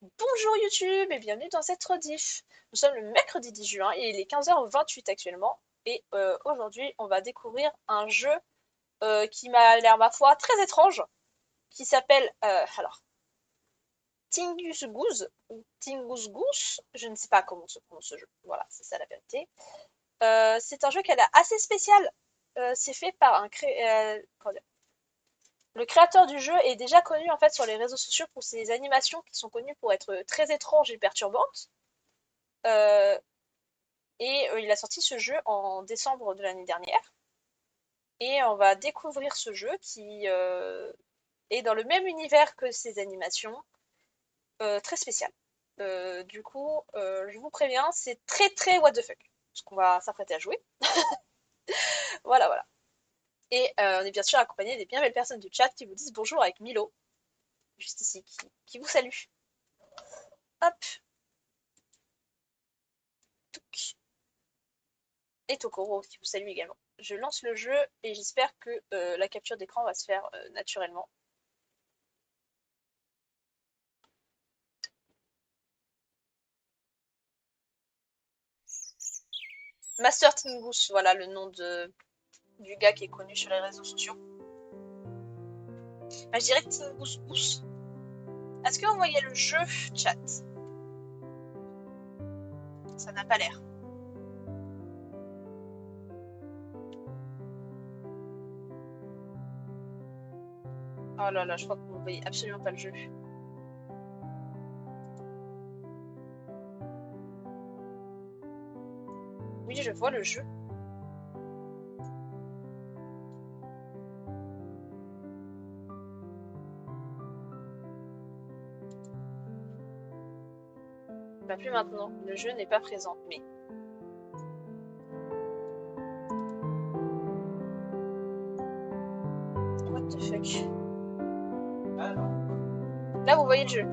Bonjour YouTube et bienvenue dans cette rediff. Nous sommes le mercredi 10 juin et il est 15h28 actuellement. Et aujourd'hui, on va découvrir un jeu qui m'a l'air, ma foi, très étrange, qui s'appelle Tingus Goose ou Tingus Goose. Je ne sais pas comment se prononce ce jeu. Voilà, c'est ça la vérité. C'est un jeu qui a l'air assez spécial. C'est fait par comment dire, le créateur du jeu est déjà connu en fait sur les réseaux sociaux pour ses animations qui sont connues pour être très étranges et perturbantes. Euh, il a sorti ce jeu en décembre de l'année dernière. Et on va découvrir ce jeu qui est dans le même univers que ses animations, très spécial. Je vous préviens, c'est très très what the fuck, ce qu'on va s'apprêter à jouer. Voilà, voilà. Et on est bien sûr accompagné des bien belles personnes du chat qui vous disent bonjour avec Milo, juste ici, qui vous salue. Hop, touc. Et Tokoro qui vous salue également. Je lance le jeu et j'espère que la capture d'écran va se faire naturellement. Master Tingus, voilà le nom du gars qui est connu sur les réseaux sociaux. Je dirais Tingus Goose. Est-ce que vous voyez le jeu, chat? Ça n'a pas l'air. Oh là là, je crois que vous ne voyez absolument pas le jeu. Oui, je vois le jeu. Pas plus maintenant. Le jeu n'est pas présent. Mais what the fuck? Là, vous voyez le jeu.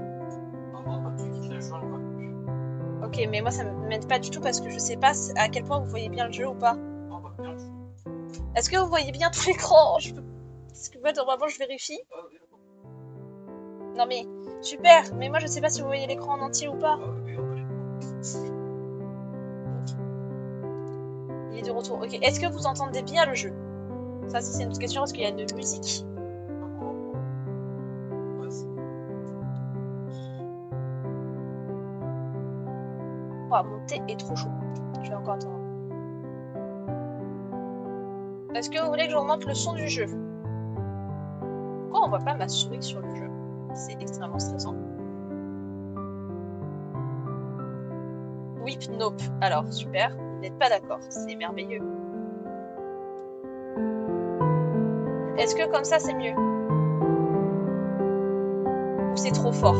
Ok, mais moi ça me m'aide pas du tout parce que je sais pas à quel point vous voyez bien le jeu ou pas. Est-ce que vous voyez bien tout l'écran? Parce que moi normalement je vérifie. Non mais super, mais moi je sais pas si vous voyez l'écran en entier ou pas. Il est de retour. Ok, est-ce que vous entendez bien le jeu? Ça c'est une autre question parce qu'il y a une musique. Oh, mon thé est trop chaud. Je vais encore attendre. Est-ce que vous voulez que je vous montre le son du jeu? Pourquoi on voit pas ma souris sur le jeu? C'est extrêmement stressant. Whip Nope. Alors, super. Vous n'êtes pas d'accord. C'est merveilleux. Est-ce que comme ça c'est mieux? Ou c'est trop fort?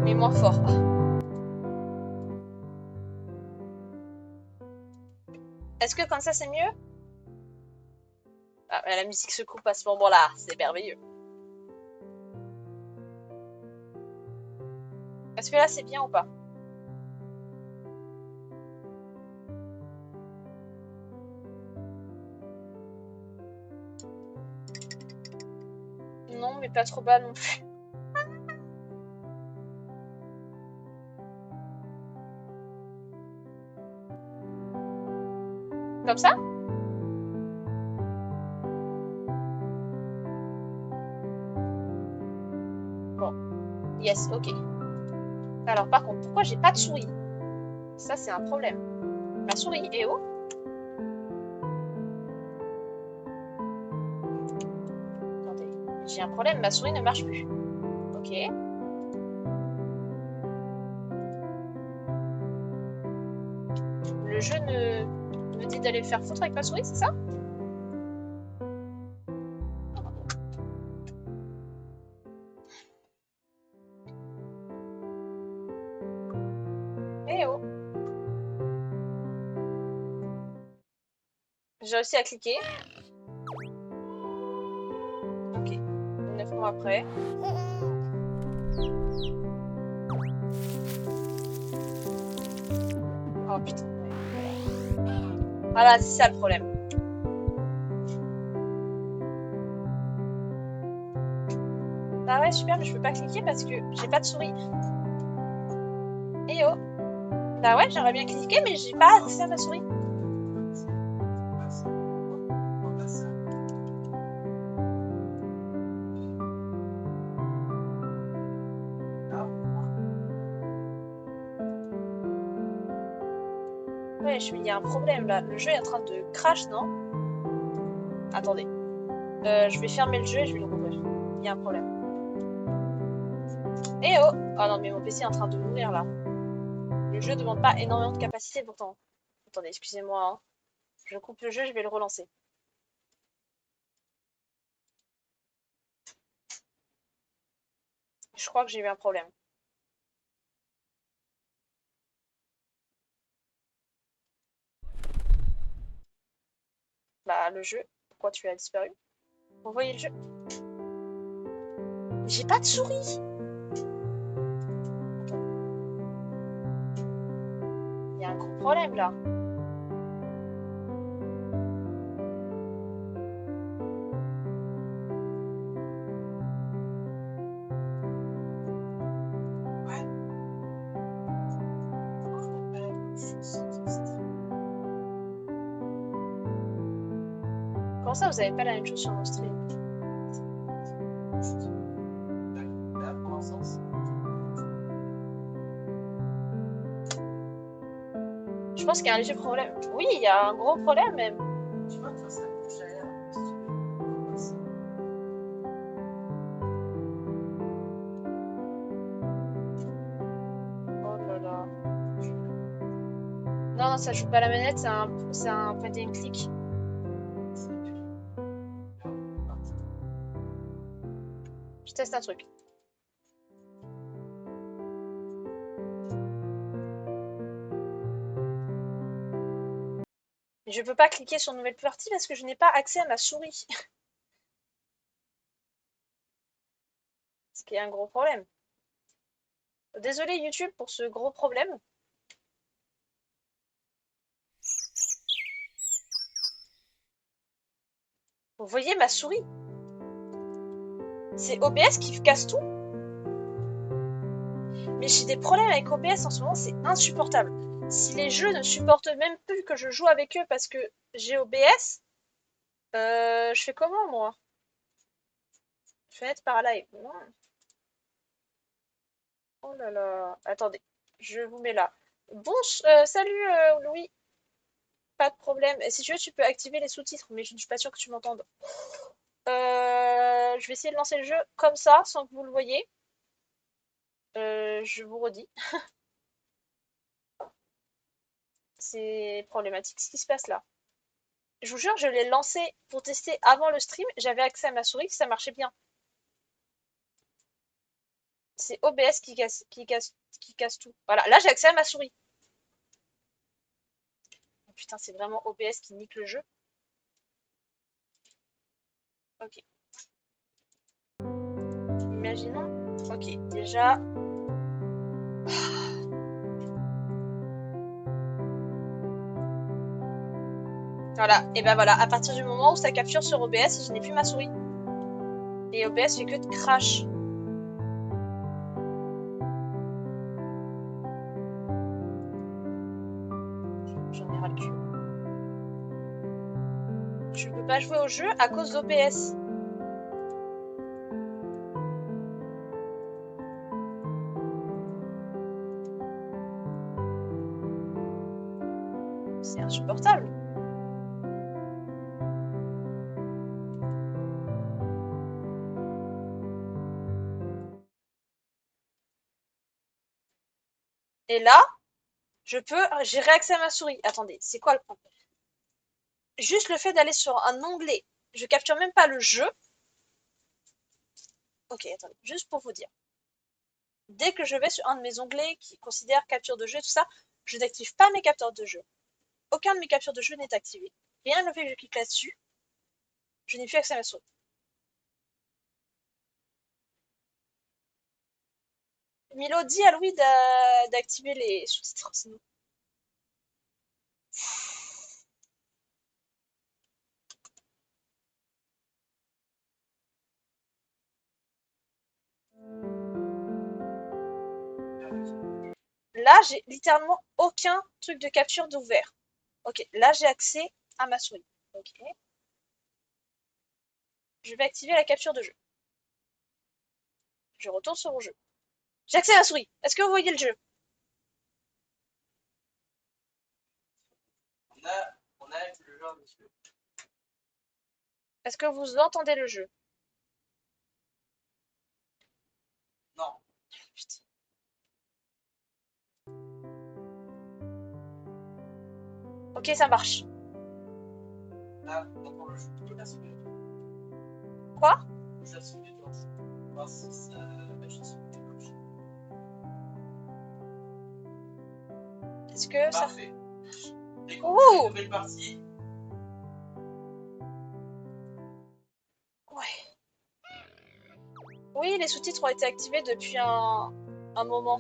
Mais moins fort. Est-ce que comme ça c'est mieux? Ah, la musique se coupe à ce moment-là. C'est merveilleux. Est-ce que là c'est bien ou pas? Non, mais pas trop bas non plus. Comme ça? Bon. Yes, ok. Alors par contre, pourquoi j'ai pas de souris? Ça c'est un problème. Ma souris est où? Attendez. J'ai un problème, ma souris ne marche plus. Ok. Le jeu me dit d'aller faire foutre avec ma souris, c'est ça? Eh oh. J'ai réussi à cliquer. Ok. 9 mois après. Oh putain. Voilà, c'est ça le problème. Bah ouais, super, mais je peux pas cliquer parce que j'ai pas de souris. Eh oh! Bah ouais, j'aimerais bien cliquer, mais j'ai pas accès à ma souris. Ouais, il y a un problème là. Le jeu est en train de crash, non? Attendez. Je vais fermer le jeu et je vais le rouvrir. Il y a un problème. Eh oh! Ah non, mais mon PC est en train de mourir là. Le jeu demande pas énormément de capacité pourtant. Attendez, excusez-moi, hein. Je coupe le jeu, je vais le relancer. Je crois que j'ai eu un problème. Bah, le jeu, pourquoi tu as disparu? Vous voyez le jeu? J'ai pas de souris! Il y a un gros problème là. Comment ça, vous avez pas la même chose sur mon stream? Je pense qu'il y a un léger problème. Oui, il y a un gros problème même. Oh là là. Non, non, ça joue pas à la manette, c'est un point and click. Je teste un truc. Je peux pas cliquer sur nouvelle partie parce que je n'ai pas accès à ma souris. Ce qui est un gros problème. Désolé YouTube pour ce gros problème. Vous voyez ma souris? C'est OBS qui casse tout. Mais j'ai des problèmes avec OBS en ce moment, c'est insupportable. Si les jeux ne supportent même plus que je joue avec eux parce que j'ai OBS, je fais comment moi? Fenêtre par live. Non. Oh là là. Attendez, je vous mets là. Bon, salut Louis, pas de problème. Si tu veux, tu peux activer les sous-titres, mais je ne suis pas sûre que tu m'entendes. Je vais essayer de lancer le jeu comme ça, sans que vous le voyez. Je vous redis, c'est problématique ce qui se passe là. Je vous jure, je l'ai lancé pour tester avant le stream. J'avais accès à ma souris, ça marchait bien. C'est OBS qui casse tout. Voilà, là j'ai accès à ma souris. Oh, putain, c'est vraiment OBS qui nique le jeu. Ok. Imaginons. Ok, déjà. Voilà, et ben voilà, à partir du moment où ça capture sur OBS, je n'ai plus ma souris. Et OBS fait que de crash. J'en ai ras le cul. Je ne peux pas jouer au jeu à cause d'OBS. C'est insupportable. Et là, j'ai réaccès à ma souris. Attendez, c'est quoi le problème? Juste le fait d'aller sur un onglet, je capture même pas le jeu. Ok, attendez, juste pour vous dire. Dès que je vais sur un de mes onglets qui considère capture de jeu et tout ça, je n'active pas mes capteurs de jeu. Aucun de mes captures de jeu n'est activé. Rien ne fait que je clique là-dessus, je n'ai plus accès à ma souris. Milo, dis à Louis d'activer les sous-titres, sinon. Là, j'ai littéralement aucun truc de capture d'ouvert. Ok, là, j'ai accès à ma souris. Ok. Je vais activer la capture de jeu. Je retourne sur mon jeu. J'ai accès à la souris. Est-ce que vous voyez le jeu? On a le genre, monsieur. Est-ce que vous entendez le jeu? Non. Putain. Ok, ça marche. Là, on entend le jeu. Je la souris. Quoi? Je la souris, toi. Voir si ça agit sur les cloches. Est-ce que ça... Parfait. Découvre Ouh! une nouvelle partie. Ouais. Oui, les sous-titres ont été activés depuis un moment.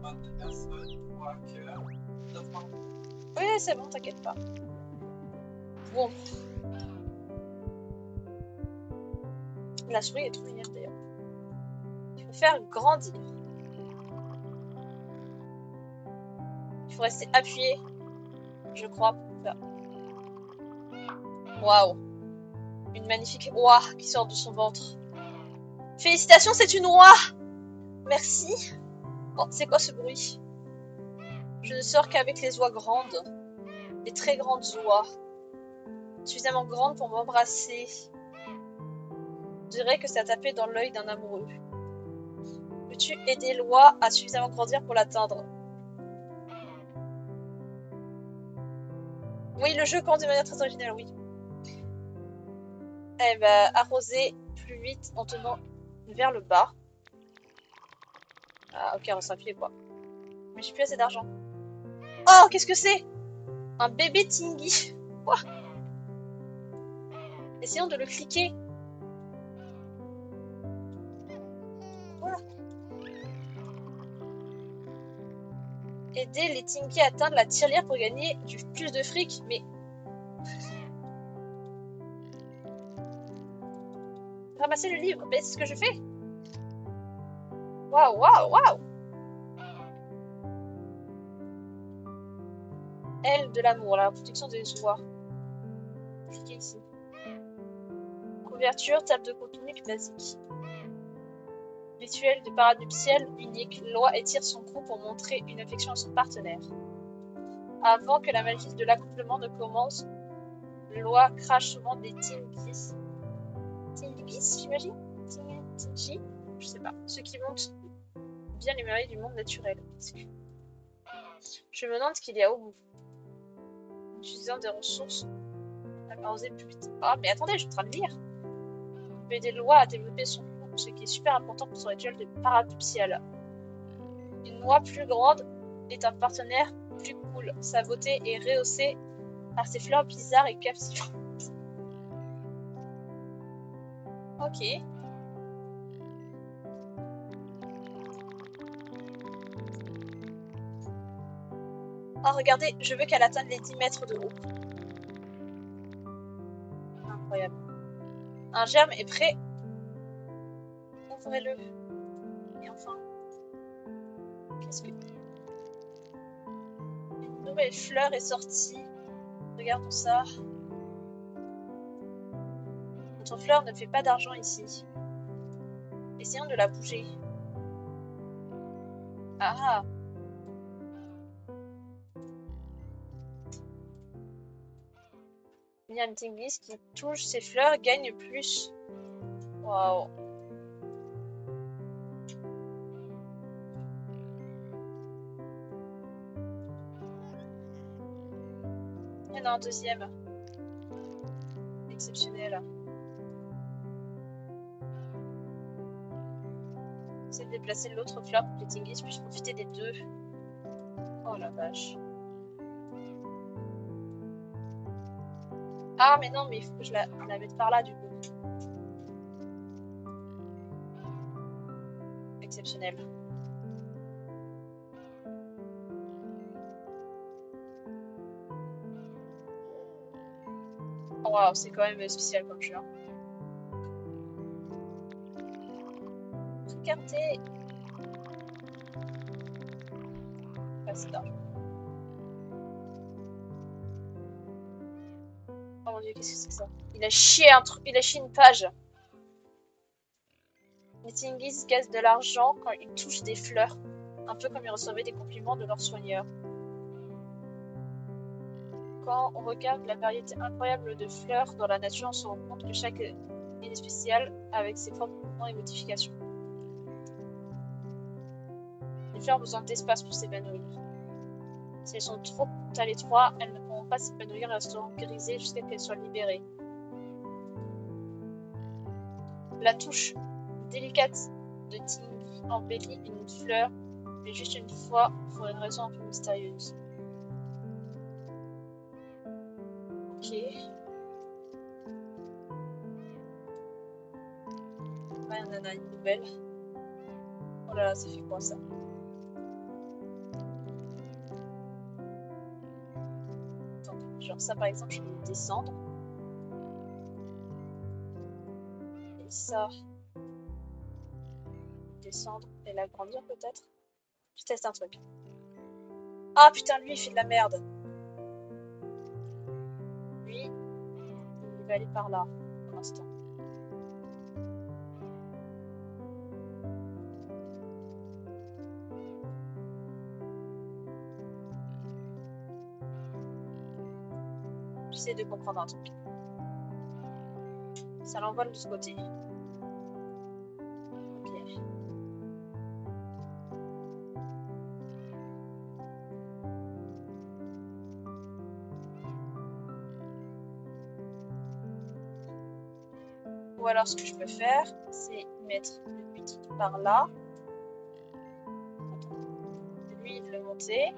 22 personnes, 3 cœurs, 9 points. Oui, c'est bon, t'inquiète pas. Bon. La souris est trop mignonne d'ailleurs. Il faut faire grandir. Il faut rester appuyé, je crois, pour faire. Waouh! Une magnifique oie qui sort de son ventre. Félicitations, c'est une oie! Merci. Oh, c'est quoi ce bruit? Je ne sors qu'avec les oies grandes. Les très grandes oies. Suffisamment grandes pour m'embrasser. Je dirais que ça tapait dans l'œil d'un amoureux. Peux-tu aider l'oie à suffisamment grandir pour l'atteindre? Oui, le jeu commence de manière très originale, oui. Elle va arroser plus vite en tenant vers le bas. Ah, ok, on s'appuie quoi. Mais j'ai plus assez d'argent. Oh, qu'est-ce que c'est? Un bébé Tingy. Quoi? Essayons de le cliquer. Quoi? Aider les Tingy à atteindre la tirelire pour gagner plus de fric. Mais... ramasser le livre. Mais c'est ce que je fais. Waouh, waouh, waouh. Aile de l'amour, la protection des oies. Cliquez ici. Couverture, table de contenu basique. Rituel de parade nuptiale unique. L'oie étire son cou pour montrer une affection à son partenaire. Avant que la magie de l'accouplement ne commence, l'oie crache souvent des tingis. Tingis, j'imagine? Tingi? Je sais pas. Ce qui montre bien les merveilles du monde naturel. Je me demande ce qu'il y a au bout. En utilisant des ressources arroser plus vite. Ah, mais attendez, je suis en train de lire. Vous pouvez aider l'oie à développer son cou, ce qui est super important pour son rituel de parade nuptiale. Une oie plus grande est un partenaire plus cool. Sa beauté est rehaussée par ses fleurs bizarres et captivantes. Ok. Oh, regardez, je veux qu'elle atteigne les 10 mètres de haut. Incroyable. Un germe est prêt. Ouvrez-le. Et enfin... qu'est-ce que... une nouvelle fleur est sortie. Regardons ça. Notre fleur ne fait pas d'argent ici. Essayons de la bouger. Ah! Miam Tingis qui touche ses fleurs gagne plus. Waouh! Il y en a un deuxième. Exceptionnel. C'est de déplacer l'autre fleur pour que les Tingis puissent profiter des deux. Oh la vache. Ah mais non, mais il faut que je la mette par là du coup. Exceptionnel. Oh, waouh, c'est quand même spécial comme jeu. Hein. Regardez. assez d'argent. Oh mon dieu, qu'est-ce que c'est que ça? Il a chié un truc, il a chié une page. Les Tingis gagnent de l'argent quand ils touchent des fleurs, un peu comme ils recevaient des compliments de leurs soigneurs. Quand on regarde la variété incroyable de fleurs dans la nature, on se rend compte que chaque est spéciale avec ses propres mouvements et modifications. Les fleurs ont besoin d'espace pour s'épanouir. Si elles sont trop à l'étroit, elles ne pourront pas s'épanouir et resteront grisées jusqu'à ce qu'elles soient libérées. La touche délicate de Tingy embellit une fleur, mais juste une fois pour une raison un peu mystérieuse. Ok. Ouais, on en a une nouvelle. Oh là là, ça fait quoi ça? Attendez, genre ça par exemple, je vais descendre. Et ça, descendre et l'agrandir peut-être. Je teste un truc. Ah putain, lui il fait de la merde. Lui, il va aller par là pour l'instant. J'essaie de comprendre un truc. Ça l'envole de ce côté. Ok. Ou alors ce que je peux faire, c'est mettre le petit par là. Lui, de le monter.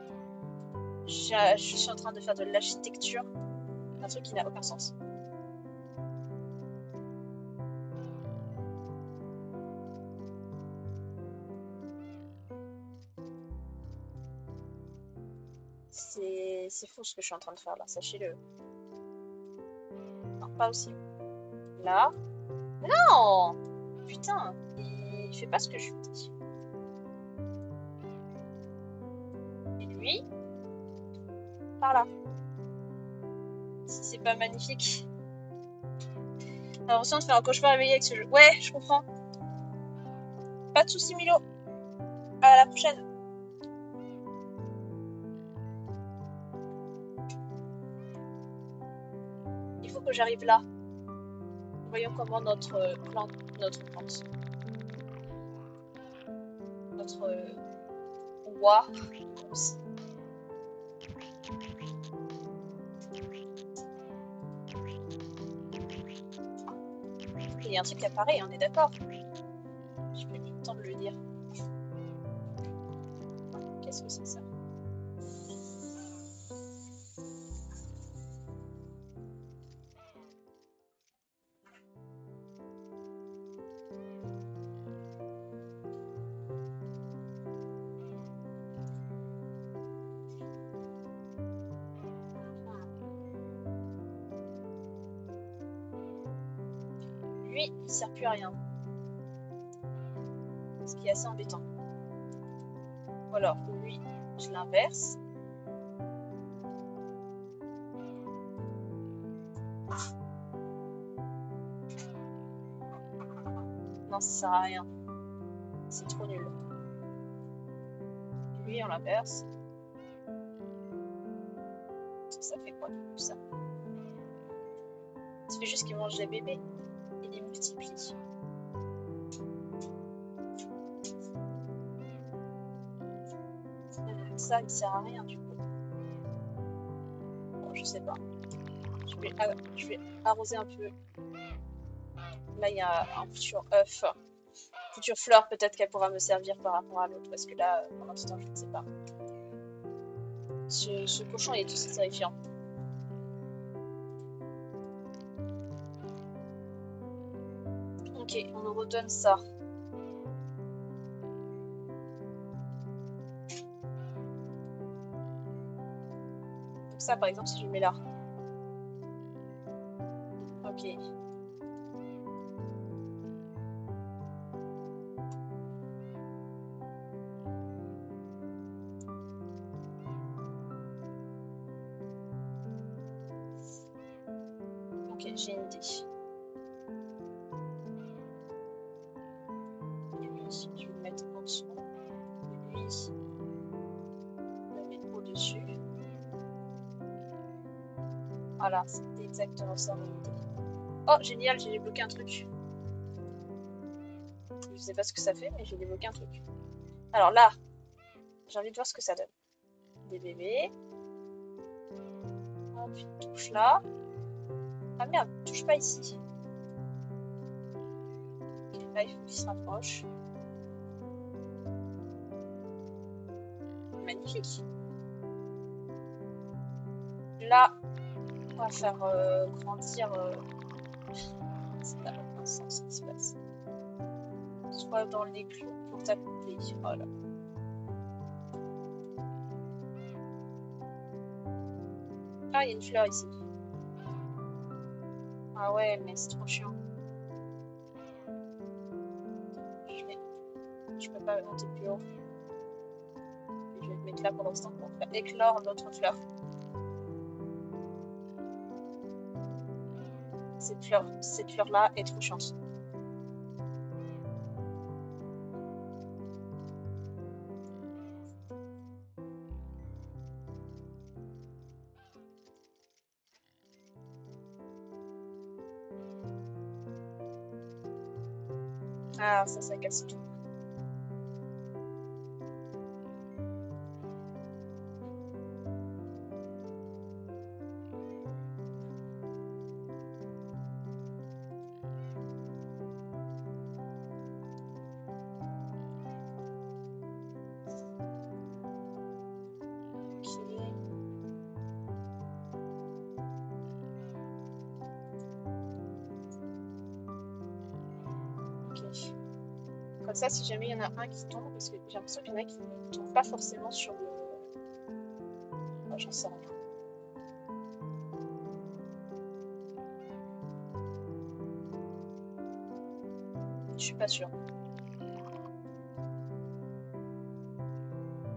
Je suis en train de faire de l'architecture. Un truc qui n'a aucun sens. C'est fou ce que je suis en train de faire là, sachez-le. Non, pas aussi. Là. Non! Putain, il fait pas ce que je lui dis. Et lui, par là. Si c'est pas magnifique. J'ai l'impression de faire un cauchemar réveillé avec ce jeu. Ouais, je comprends. Pas de soucis, Milo. À la prochaine. Il faut que j'arrive là. Voyons comment notre plante, notre roi aussi. Il y a un truc qui apparaît, on est d'accord. Je n'ai plus le temps de le dire. Qu'est-ce que c'est ça? Lui, il sert plus à rien. Ce qui est assez embêtant. Ou alors, lui, je l'inverse. Non, ça sert à rien. C'est trop nul. Lui, on l'inverse. Ça fait quoi tout ça? Ça fait juste qu'il mange des bébés. Il les multiplie. Ça, il sert à rien du coup. Bon, je sais pas. Je vais arroser un peu. Là, il y a un futur œuf. Future fleur, peut-être qu'elle pourra me servir par rapport à l'autre. Parce que là, pour l'instant, je ne sais pas. Ce cochon, il est aussi terrifiant. Ok, on nous redonne ça. Donc ça, par exemple, si je mets là. Ok. Ok, j'ai une idée. Et lui aussi, je vais le mettre en dessous. Et lui, je vais le mettre au-dessus. Voilà, c'était exactement ça mon idée. Oh, génial, j'ai débloqué un truc. Je sais pas ce que ça fait, mais j'ai débloqué un truc. Alors là, j'ai envie de voir ce que ça donne. Des bébés. Hop, une touche là. Ah merde, touche pas ici. Ok, là, il faut qu'il se rapproche. Magnifique. Là, on va faire grandir. Ça n'a aucun sens ce qui se passe. Soit dans l'éclou pour taper. Voilà. Ah, il y a une fleur ici. Ah ouais, mais c'est trop chiant. Je peux pas monter plus haut. Je vais le mettre là pour l'instant pour faire éclore l'autre fleur. Cette fleur-là est trop chiante. Ah, ça casse tout. Ok. Comme ça, si jamais il y en a un qui tombe, parce que j'ai l'impression qu'il y en a qui ne tombent pas forcément sur le... Oh, j'en sais rien. Je suis pas sûre.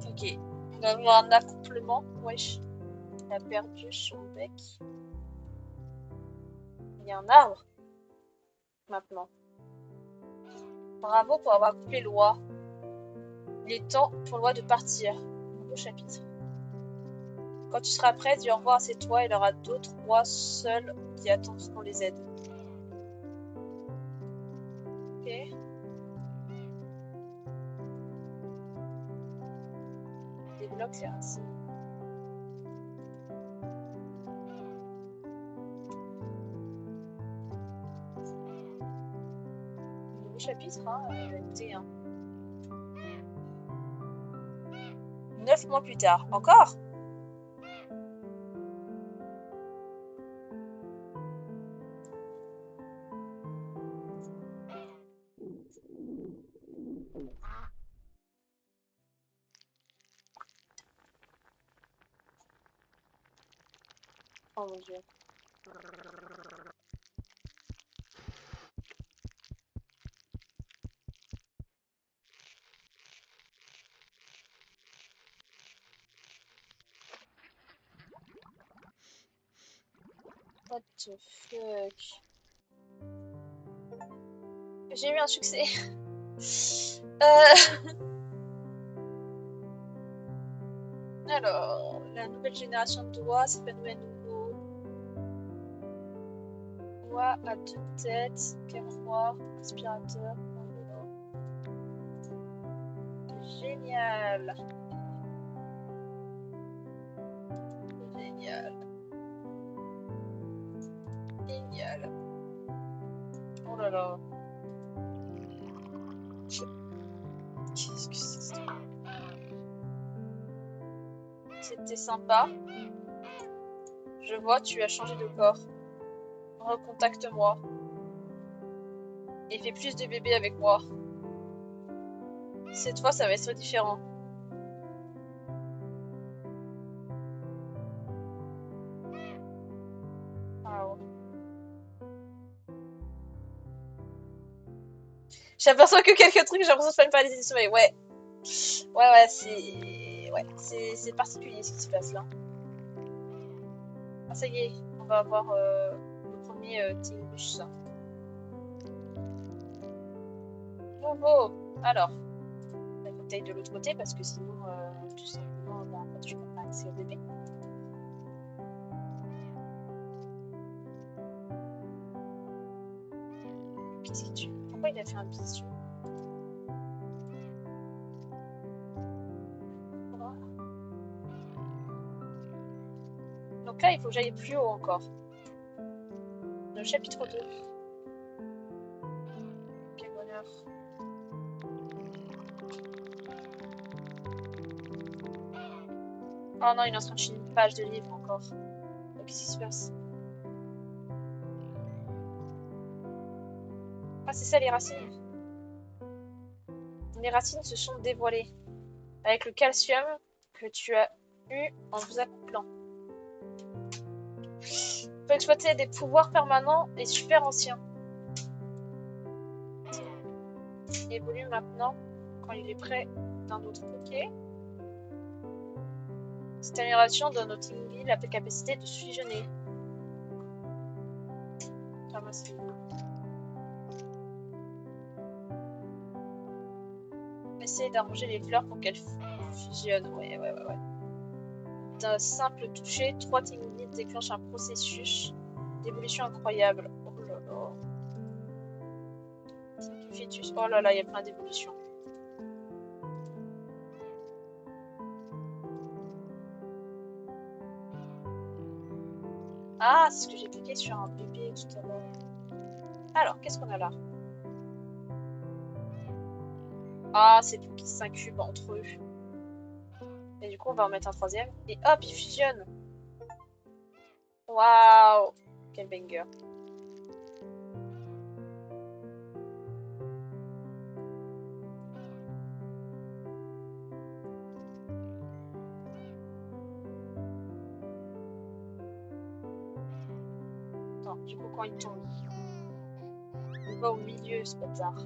Ok. On va avoir un accouplement. Wesh. Il a perdu son bec. Il y a un arbre. Maintenant. Bravo pour avoir coupé l'oie. Il est temps pour l'oie de partir. Nouveau chapitre. Quand tu seras prêt, dis au revoir à ces toits. Il y aura d'autres rois seuls qui attendent qu'on les aide. Ok. Débloque les racines. Nouveau chapitre, hein. Écoutez, hein. 9 mois plus tard. Encore? Oh mon dieu. What the fuck? J'ai eu un succès. Alors, la nouvelle génération de doigts s'épanouit à nouveau. Doigt à 2 têtes, miroir, aspirateur, génial. Génial. Génial. Oh là là. Qu'est-ce que c'est ça? C'était sympa. Je vois, tu as changé de corps. Recontacte-moi. Et fais plus de bébés avec moi. Cette fois, ça va être différent. Wow. J'aperçois que quelques trucs, j'ai l'impression de faire une paralysie du sommeil. Ouais. Ouais, c'est particulier ce qui se passe là. Ah, ça y est, on va avoir le premier Tingus. Nouveau. Alors, la bouteille de l'autre côté parce que sinon, tout simplement, bah, tu n'as pas accès au bébé. Qu'est-ce qu'il tue? Pourquoi il a fait un bisou? Donc là, il faut que j'aille plus haut encore. Le chapitre 2. Quel bonheur. Oh non, il est en train de finir une page de livre encore. Qu'est-ce qui se passe? Ah, c'est ça les racines. Les racines se sont dévoilées. Avec le calcium que tu as eu en vous accouplant. Tu peux exploiter des pouvoirs permanents et super anciens. Il évolue maintenant quand il est près d'un autre. Ok. Cette amélioration donne au Tingli la capacité de fusionner. Ramasser. Essayer d'arranger les fleurs pour qu'elles fusionnent. Ouais. D'un simple toucher, 3 Tingli déclenchent un processus d'évolution incroyable. Oh là là. Fœtus. Oh là là, il y a plein d'évolutions. Ah, c'est ce que j'ai cliqué sur un bébé tout à l'heure. Alors, qu'est-ce qu'on a là? Ah, c'est tout qui s'incube entre eux. Et du coup, on va en mettre un troisième. Et hop, ils fusionnent. Waouh! Quel banger. Attends, du coup, quand il tombe, il va au milieu, ce bâtard.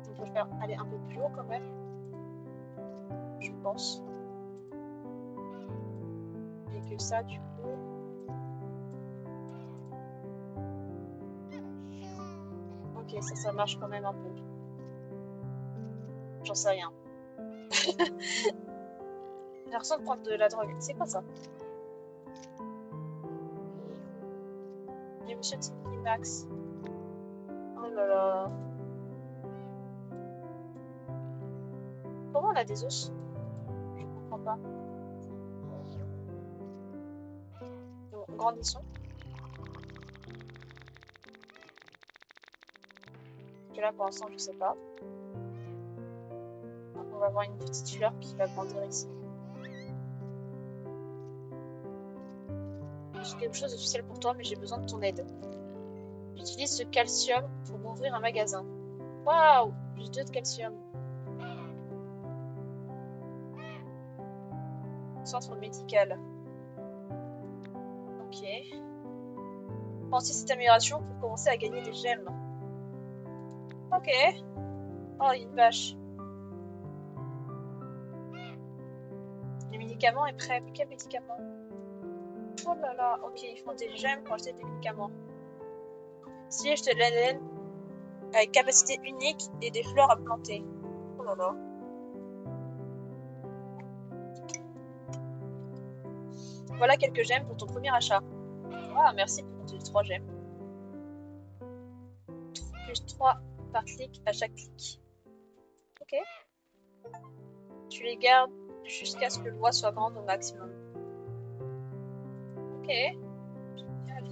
On peut faire aller un peu plus haut quand même. Je pense. Et que ça, du coup. Ok, ça marche quand même un peu. J'en sais rien. J'ai l'impression de prendre de la drogue. C'est quoi ça? L'émission Tingli Max. Oh là là. Comment on a des os? Je comprends pas. Bon, grandissons. Parce que là, pour l'instant, je sais pas. Donc, on va avoir une petite fleur qui va grandir ici. J'ai quelque chose d'officiel pour toi, mais j'ai besoin de ton aide. J'utilise ce calcium pour ouvrir un magasin. Waouh! Plus 2 de calcium. Centre médical. Ok. Pensez cette amélioration pour commencer à gagner des gemmes. Ok. Oh, une vache. Le médicament est prêt. Mais quel médicament? Oh là là. Ok, ils font des gemmes pour acheter des médicaments. Si je te l'amène avec capacité unique et des fleurs à planter. Oh là là. Voilà quelques gemmes pour ton premier achat. Ah, merci pour tes 3 gemmes. Plus 3 par clic à chaque clic. Ok. Tu les gardes jusqu'à ce que l'oie soit grande au maximum. Ok. Génial.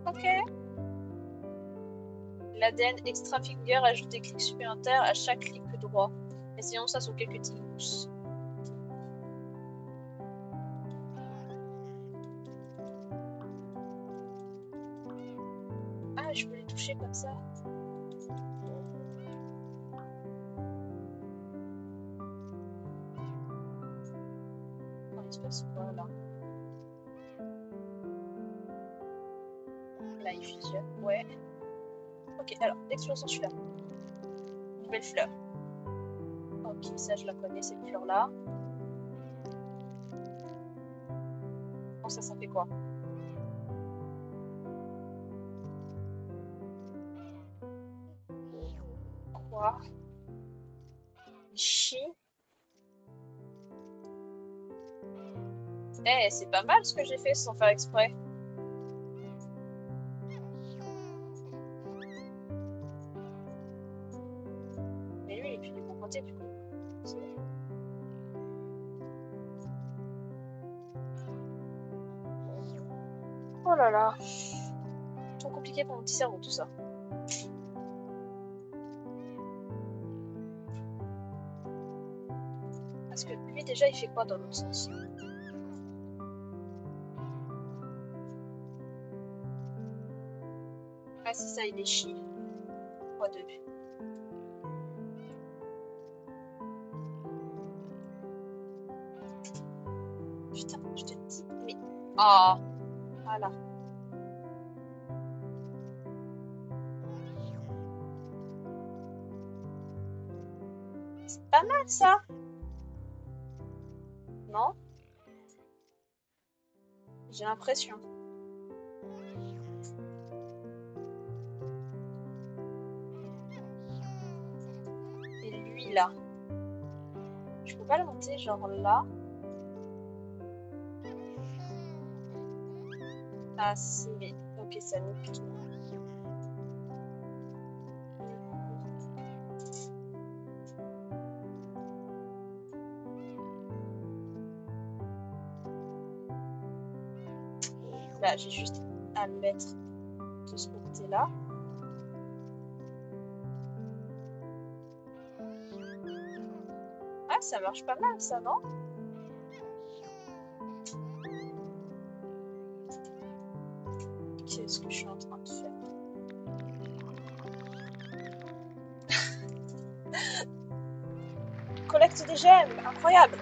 Ok. L'ADN Extra Finger ajoute des clics supplémentaires à chaque clic droit. Essayons ça sur quelques Tingus. Ah, je peux les toucher comme ça. Dans l'espace, voilà. Là, il fusionne. Ouais. Ok, alors, l'explosion suivante. Nouvelle fleur. Ok, ça je la connais, cette fleur-là. ça fait quoi? Quoi? Chi? Eh, c'est pas mal ce que j'ai fait sans faire exprès. Mais lui, il est plus du bon côté du coup. Oh là là. Trop compliqué pour mon petit cerveau tout ça. Parce que lui déjà il fait quoi dans l'autre sens? Ah c'est ça, il est chi. x2. Putain, je te dis, mais... Ah, voilà. C'est pas mal ça, non? J'ai l'impression. Et lui là, je peux pas le monter genre là. Ah si, mais ok, ça nique tout. Là, j'ai juste à le mettre de ce côté-là. Ah, ça marche pas mal ça, non? Qu'est-ce que je suis en train de faire? Collecte des gemmes, incroyable!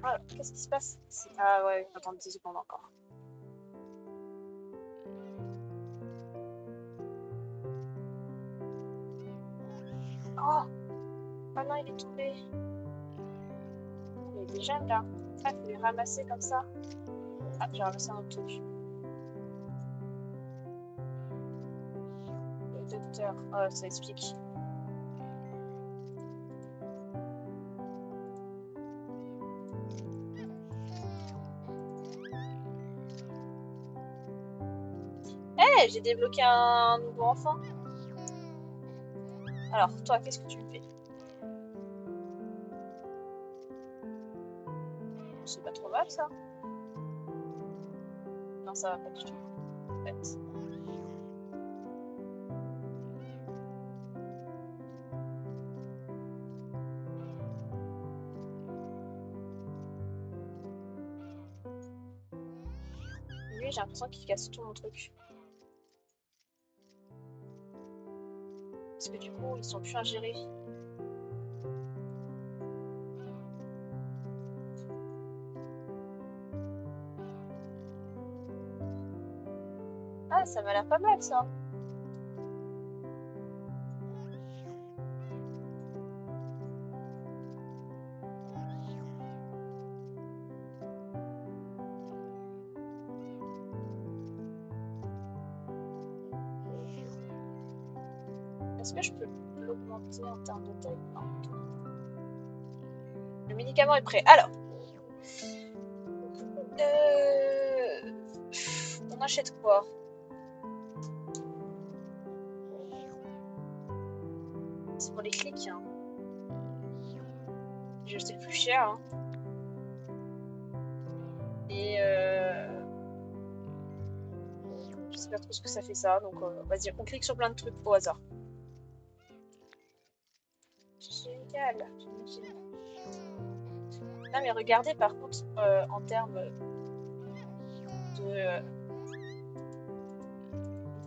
Ah, qu'est-ce qui se passe? Ah ouais, attends 10 secondes encore. Oh! Ah non, il est tombé. Il y a des gemmes là. Ah, il faut les ramasser comme ça. Ah, j'ai ramassé un autre truc. Le docteur. Oh, ça explique. Eh, j'ai débloqué un nouveau enfant. Alors, toi, qu'est-ce que tu me fais? C'est pas trop mal ça. Non, ça va pas du tout. En fait. Lui, j'ai l'impression qu'il casse tout mon truc. Parce que du coup, ils sont plus ingérés. Ah, ça m'a l'air pas mal ça. Est-ce que je peux l'augmenter en termes de taille? Non. Le médicament est prêt. Alors, on achète quoi? C'est pour les clics. Hein. J'ai acheté le plus cher. Hein. Et je sais pas trop ce que ça fait ça. Donc vas-y, on clique sur plein de trucs au hasard. Génial. Non mais regardez par contre en termes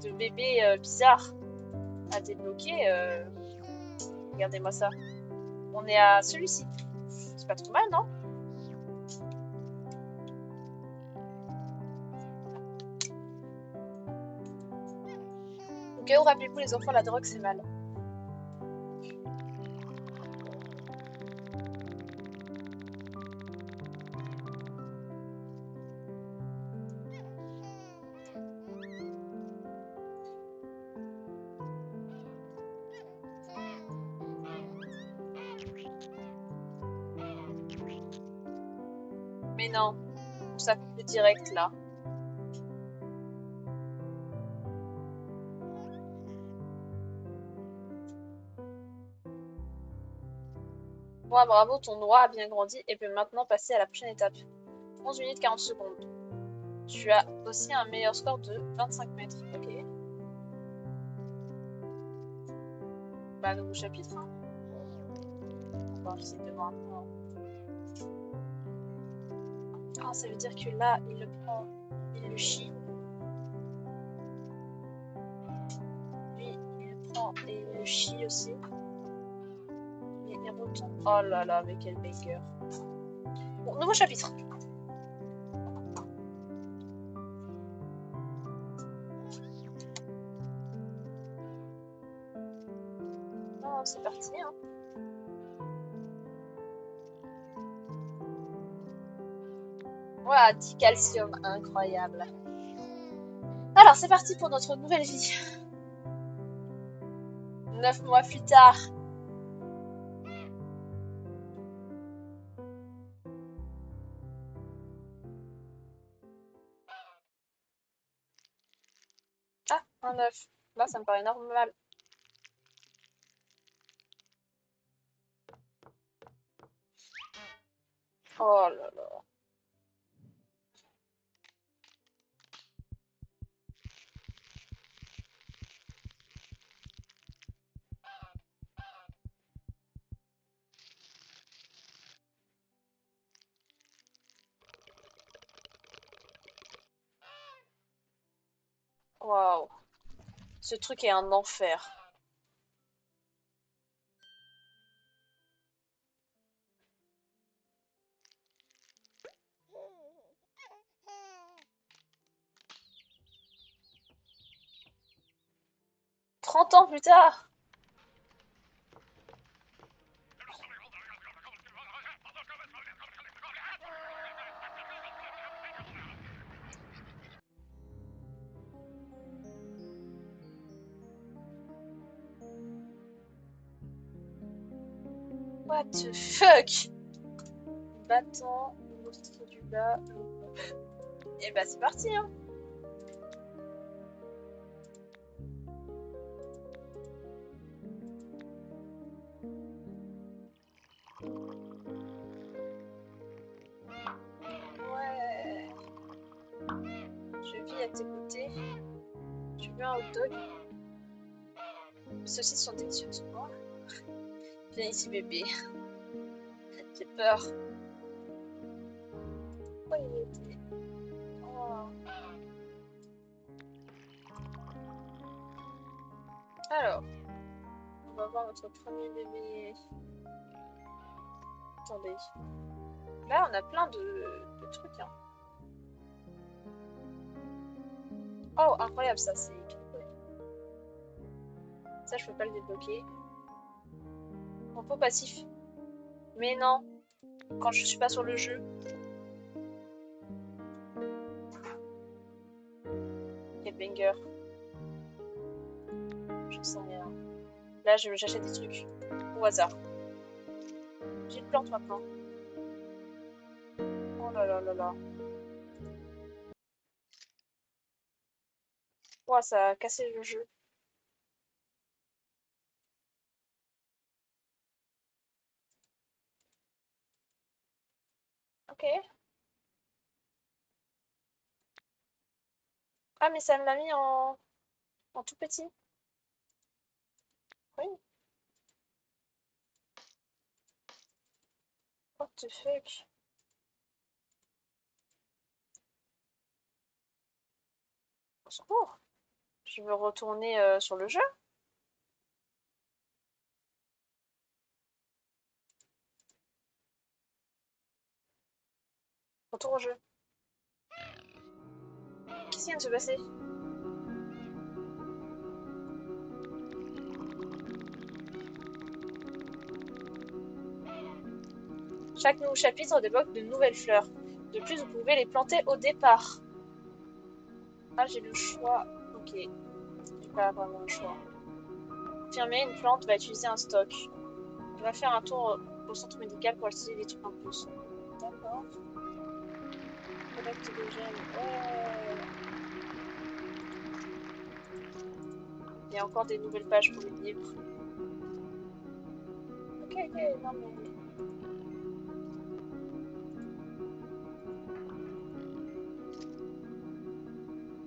de bébés bizarres à débloquer. Regardez-moi ça. On est à celui-ci. C'est pas trop mal, non? Au cas où, rappelez-vous, les enfants, la drogue, c'est mal. « 」 « 」 « 」 « 」 « 」 « 」 « 」 « 」 « 」 « 」 « 」 « 」 « 」 « 」 « 」 « 」 « 」 « 」 « 」 « 」 « 」 « 」 « 」 « 」 « 」 « 」 « 」 « 」 « 」 « 」 « Mais non, ça coupe direct là. Bon, bravo, ton noix a bien grandi et peut maintenant passer à la prochaine étape. 11 minutes 40 secondes. Tu as aussi un meilleur score de 25 mètres. Ok. Bah, nouveau chapitre. Hein. Bon, j'essaie de voir un peu. Ah, ça veut dire que là, il le prend, il le chie. Lui, il le prend et il le chie aussi. Et il retombe. Oh là là, mais quel banger. Bon, nouveau chapitre. Oh, c'est parti. Hein. Voilà, 10 calcium, incroyable. Alors, c'est parti pour notre nouvelle vie. 9 mois plus tard. Ah, un 9. Là, ça me paraît normal. Oh là là. Waouh. Ce truc est un enfer. « 30 ans plus tard. What the fuck? Battant, monstre du bas. Et bah c'est parti hein. Ouais. Je vis à tes côtés. Tu veux un hot dog? Ceux-ci sont délicieux. Moi. Viens ici bébé. J'ai peur. Pourquoi il était... Oh. Alors, on va voir notre premier bébé. Attendez. Là, on a plein de trucs. Hein. Oh, incroyable ça, c'est trop cool. Ça, je peux pas le débloquer. Repos passif. Mais non, quand je suis pas sur le jeu. Quel banger. Je sens rien. Là, j'achète des trucs. Au hasard. J'ai une plante maintenant. Oh là là là là. Ouah, ça a cassé le jeu. Ok. Ah, mais ça me l'a mis en tout petit. Oui. What the fuck? Au secours. Je veux retourner sur le jeu. Retour au jeu. Qu'est-ce qui vient de se passer? Chaque nouveau chapitre débloque de nouvelles fleurs. De plus, vous pouvez les planter au départ. Ah, j'ai le choix. Ok. J'ai pas vraiment le choix. Confirmer, une plante va utiliser un stock. On va faire un tour au centre médical pour acheter des trucs en plus. D'accord. Collecte des gemmes. Ouais. Il y a encore des nouvelles pages pour le livre. Ok, ok, non mais...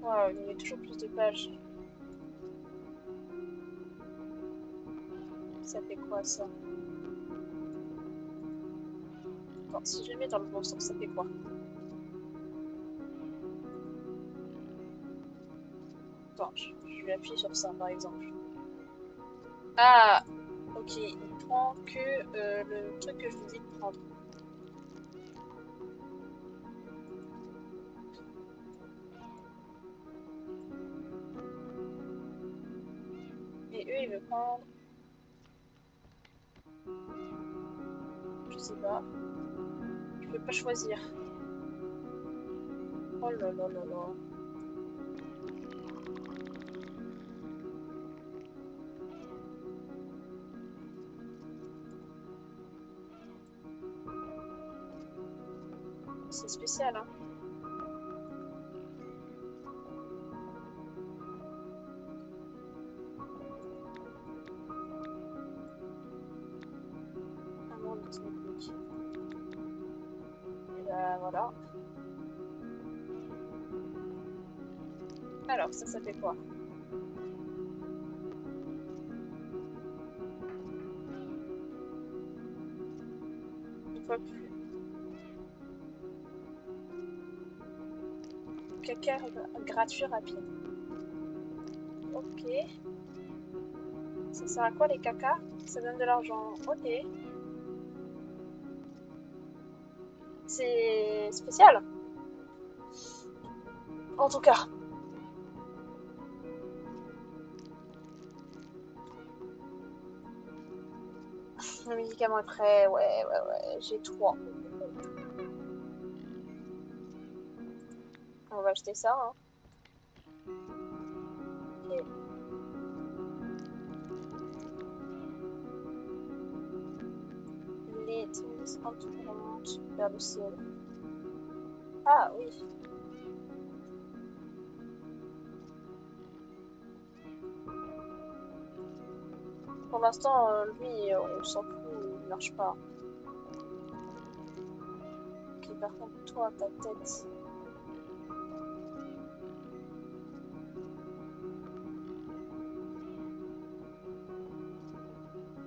Wow, il y a toujours plus de pages. Ça fait quoi ça? Attends, si je le mets dans le bon sens, ça fait quoi? Attends, je vais appuyer sur ça par exemple. Ah, ok, il prend que le truc que je vous dis de prendre. Et eux, ils veulent prendre... Je sais pas. Je peux pas choisir. Oh là là là là. C'est spécial, hein. Un monde technique. Et bah voilà. Alors, ça fait quoi? Une fois plus. Caca gratuit rapide. Ok. Ça sert à quoi les cacas? Ça donne de l'argent. Ok. C'est spécial. En tout cas. Le médicament est prêt. Ouais, ouais, ouais. J'ai 3. On va acheter ça, hein. Ok. Les tennis en tout remonte vers le ciel. Ah oui. Pour l'instant, lui, on s'en fout, il marche pas. Ok, par contre, toi, ta tête.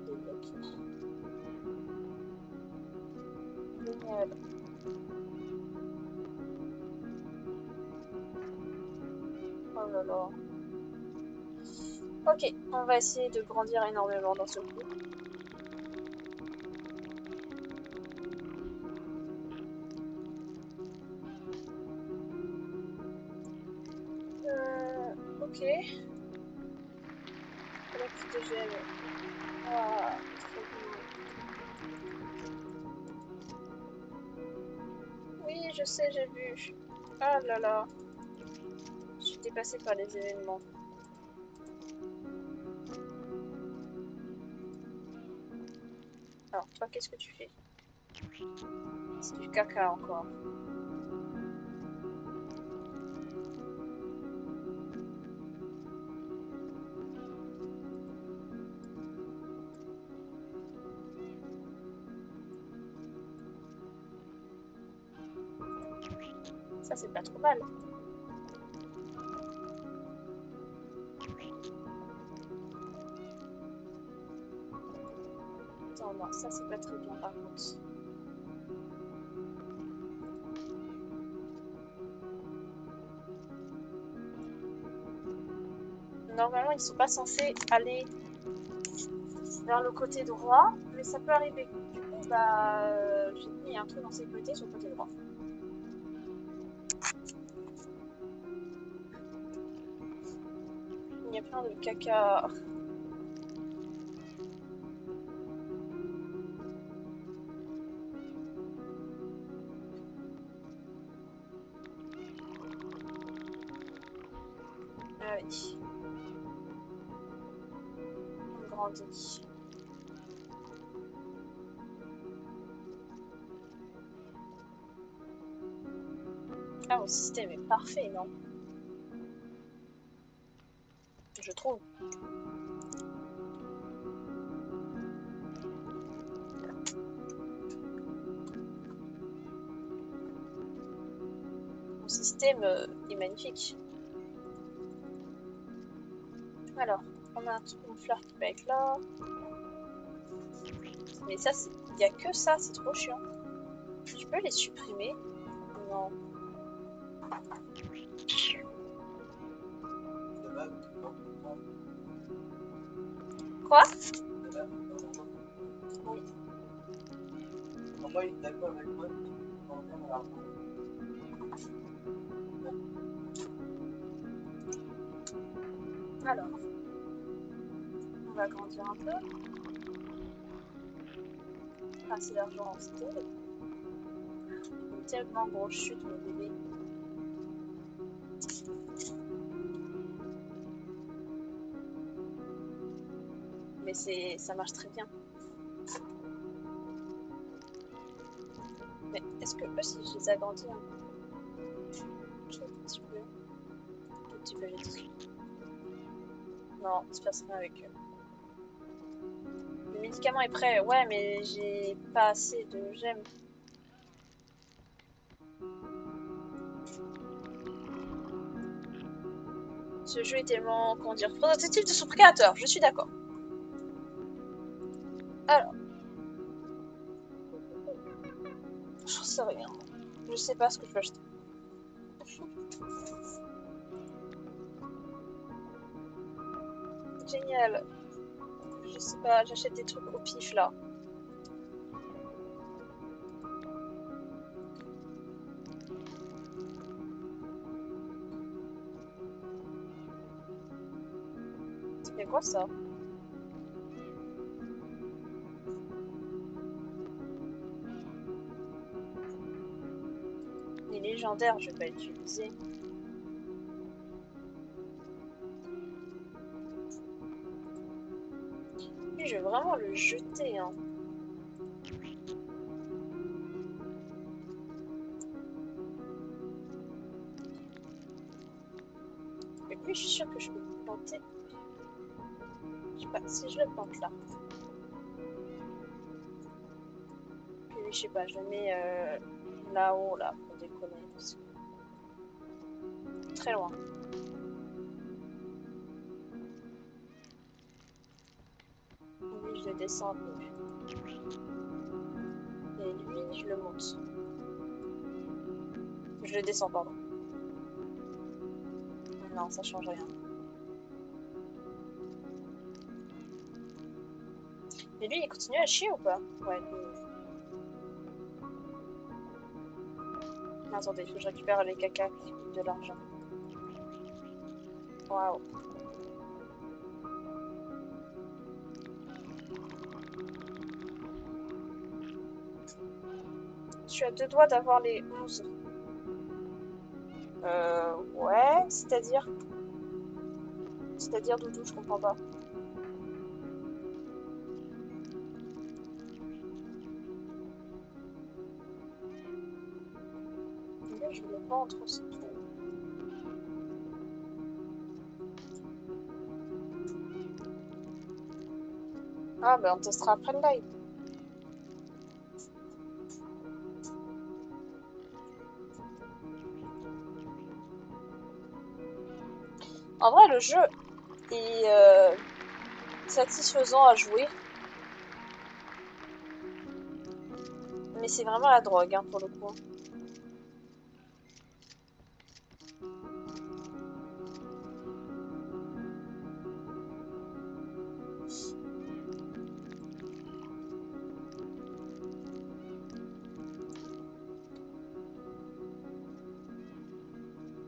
Débloquée. Génial. Oh là là. Ok, on va essayer de grandir énormément dans ce coup. Ok. Collecte de gemmes. Waouh, trop bien. Oui, je sais, j'ai vu. Ah là là. Je suis dépassée par les événements. Alors, toi, qu'est-ce que tu fais? C'est du caca encore. Ça, c'est pas trop mal. Attends, non, ça, c'est pas très bien par contre. Normalement, ils sont pas censés aller vers le côté droit, mais ça peut arriver. Du coup, bah, j'ai mis un truc en sécurité sur le côté droit. Il y a plein de caca. Allez, on grandit. Ah, mon système est parfait, non? Je trouve. Mon système est magnifique. Alors, on a une fleur qui peut être là. Mais ça, il n'y a que ça, c'est trop chiant. Je peux les supprimer? Non. Quoi? Oui. Moi, il est d'accord avec moi. Alors, on va grandir un peu. Ah, c'est l'argent, c'était tellement gros chute, mon bébé. Mais ça marche très bien. Mais est-ce que eux, si je les agrandis un petit peu, un petit peu, j'ai dit. Non, il se passe rien avec eux. Le médicament est prêt, ouais, mais j'ai pas assez de gemmes. Ce jeu est tellement, comment dire, protectif de son créateur, je suis d'accord. Alors, j'en sais rien. Je sais pas ce que je vais acheter. Génial. Je sais pas, j'achète des trucs au pif là. C'est quoi ça? Il est légendaire, je vais pas l'utiliser. Lui, je vais vraiment le jeter, hein. Et lui, je suis sûre que je peux le planter. Je sais pas, si je le plante là. Puis lui, je sais pas, je le mets là-haut, là, pour déconner. Très loin. Lui, je le descends un peu. Et lui, je le monte. Je le descends, pardon. Non, ça change rien. Mais lui, il continue à chier ou pas? Ouais, attendez, il faut que je récupère les caca qui coûtent de l'argent. Waouh. Je suis à 2 doigts d'avoir les 11. Ouais, c'est-à-dire? C'est-à-dire, Doudou, je comprends pas. Je vais le vendre, c'est tout. Ah, ben on testera après le live. En vrai, le jeu est satisfaisant à jouer. Mais c'est vraiment la drogue, hein, pour le coup.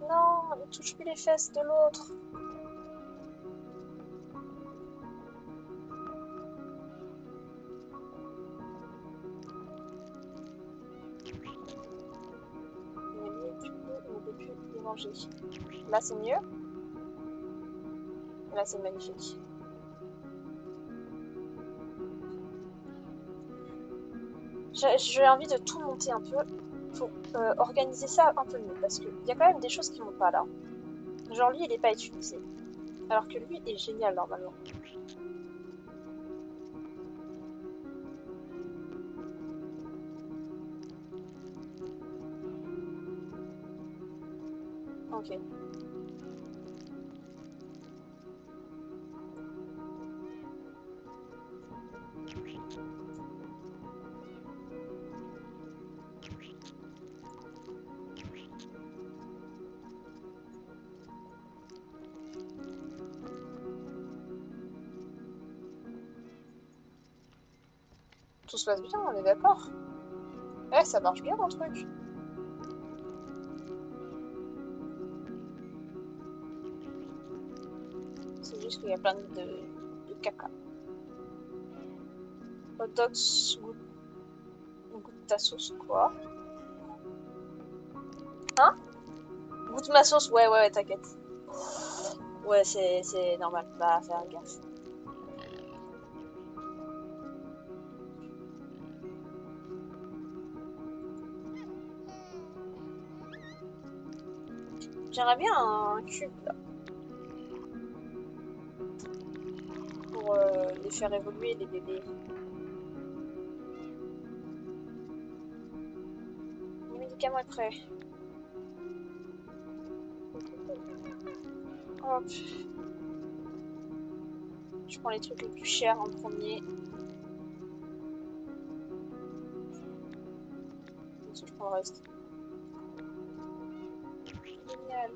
Non, ne touche plus les fesses de l'autre. Mais lui, du coup, il ne peut plus les manger. Là, c'est mieux. Là, c'est magnifique. J'ai envie de tout monter un peu. faut organiser ça un peu mieux parce qu'il y a quand même des choses qui vont pas là. Genre lui, il est pas utilisé. Alors que lui est génial normalement. Ok. Tout se passe bien, on est d'accord. Ouais, ça marche bien mon truc. C'est juste qu'il y a plein de caca. Hot dogs, goûte ta sauce, quoi. Hein? Goûte ma sauce, ouais, t'inquiète. Ouais, c'est normal, bah faire gaffe. J'aimerais bien un cube là, pour les faire évoluer les bébés. Le médicament est prêt. Hop. Je prends les trucs les plus chers en premier. Ensuite, je prends le reste. Génial.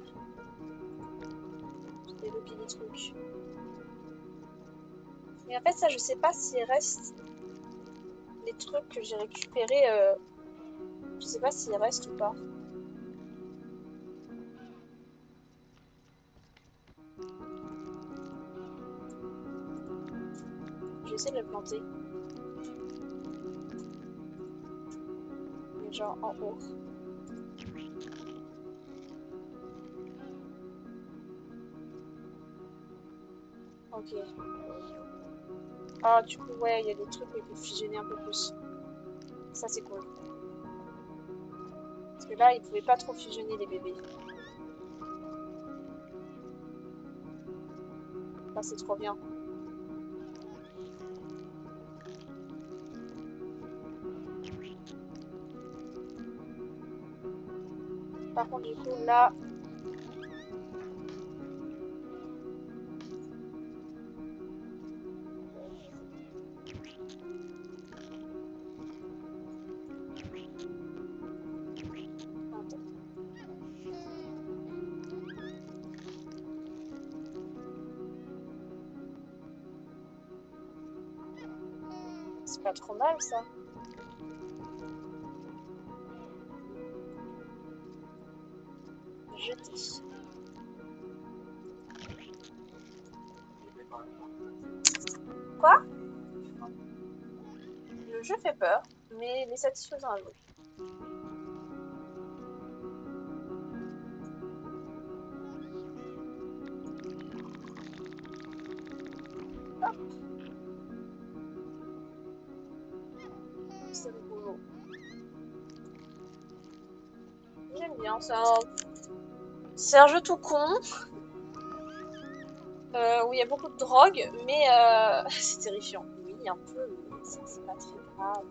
J'ai débloqué des trucs. Mais en fait, ça, je sais pas s'il reste les trucs que j'ai récupérés. Je sais pas s'il reste ou pas. Je vais essayer de le planter. Mais genre en haut. Ok. Ah, du coup, ouais, il y a des trucs où il peut fusionner un peu plus. Ça, c'est cool. Parce que là, il pouvait pas trop fusionner les bébés. Là, c'est trop bien. Par contre, du coup, là... Attends. C'est pas trop mal, ça. Jeter. Quoi? Le jeu fait peur, mais il est satisfaisant à jouer. Hop, c'est rigolo. J'aime bien, c'est un jeu tout con, où il y a beaucoup de drogue, mais c'est terrifiant. Oui, un peu, mais c'est pas très grave.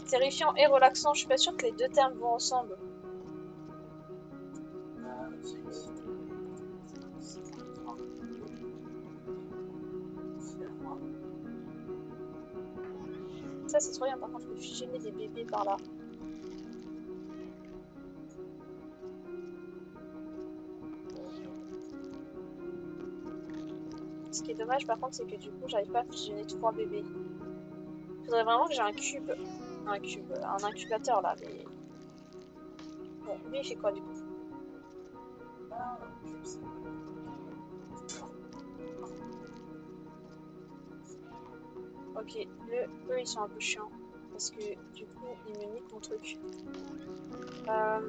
Terrifiant et relaxant, je suis pas sûre que les deux termes vont ensemble. Ça, c'est trop bien, par contre, je peux fusionner des bébés par là. Ce qui est dommage, par contre, c'est que du coup, j'arrive pas à fusionner 3 bébés. Faudrait vraiment que j'ai un cube. Un incubateur là, mais... Bon, lui, il fait quoi, du coup? Ok, eux, ils sont un peu chiants. Parce que, du coup, ils me niquent mon truc. Euh...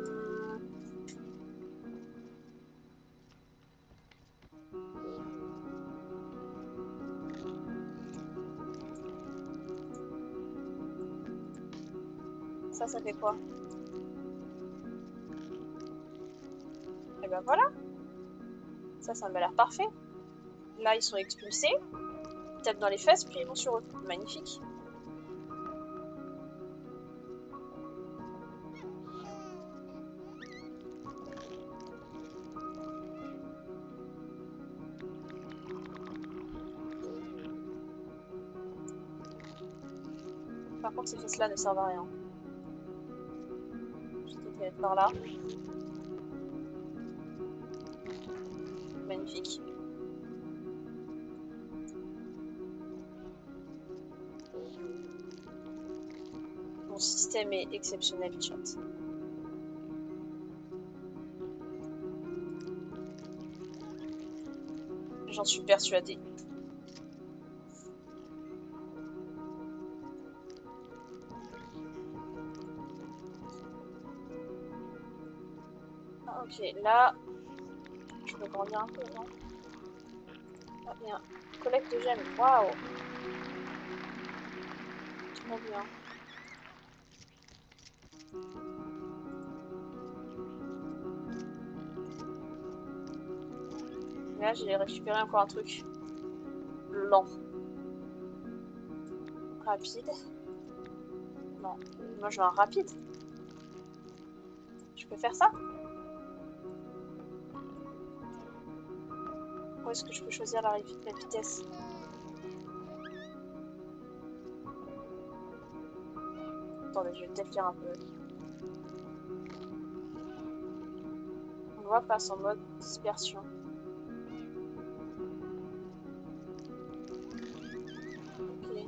Ça fait quoi? Et ben voilà, ça m'a l'air parfait. Là, ils sont expulsés, ils tapent dans les fesses, puis ils vont sur eux. Magnifique. Par contre, ces fesses-là ne servent à rien. Je vais être par là. Magnifique. Mon système est exceptionnel, chat. J'en suis persuadée. Ah, ok, là, je peux grandir un peu, non? Ah, bien. Collecte de gemmes, waouh! Trop bien. Là, j'ai récupéré encore un truc lent. Rapide. Non, moi je veux un rapide. Je peux faire ça? Où est-ce que je peux choisir la vitesse? Attendez, je vais peut-être lire un peu. On voit passe en mode dispersion. Ok.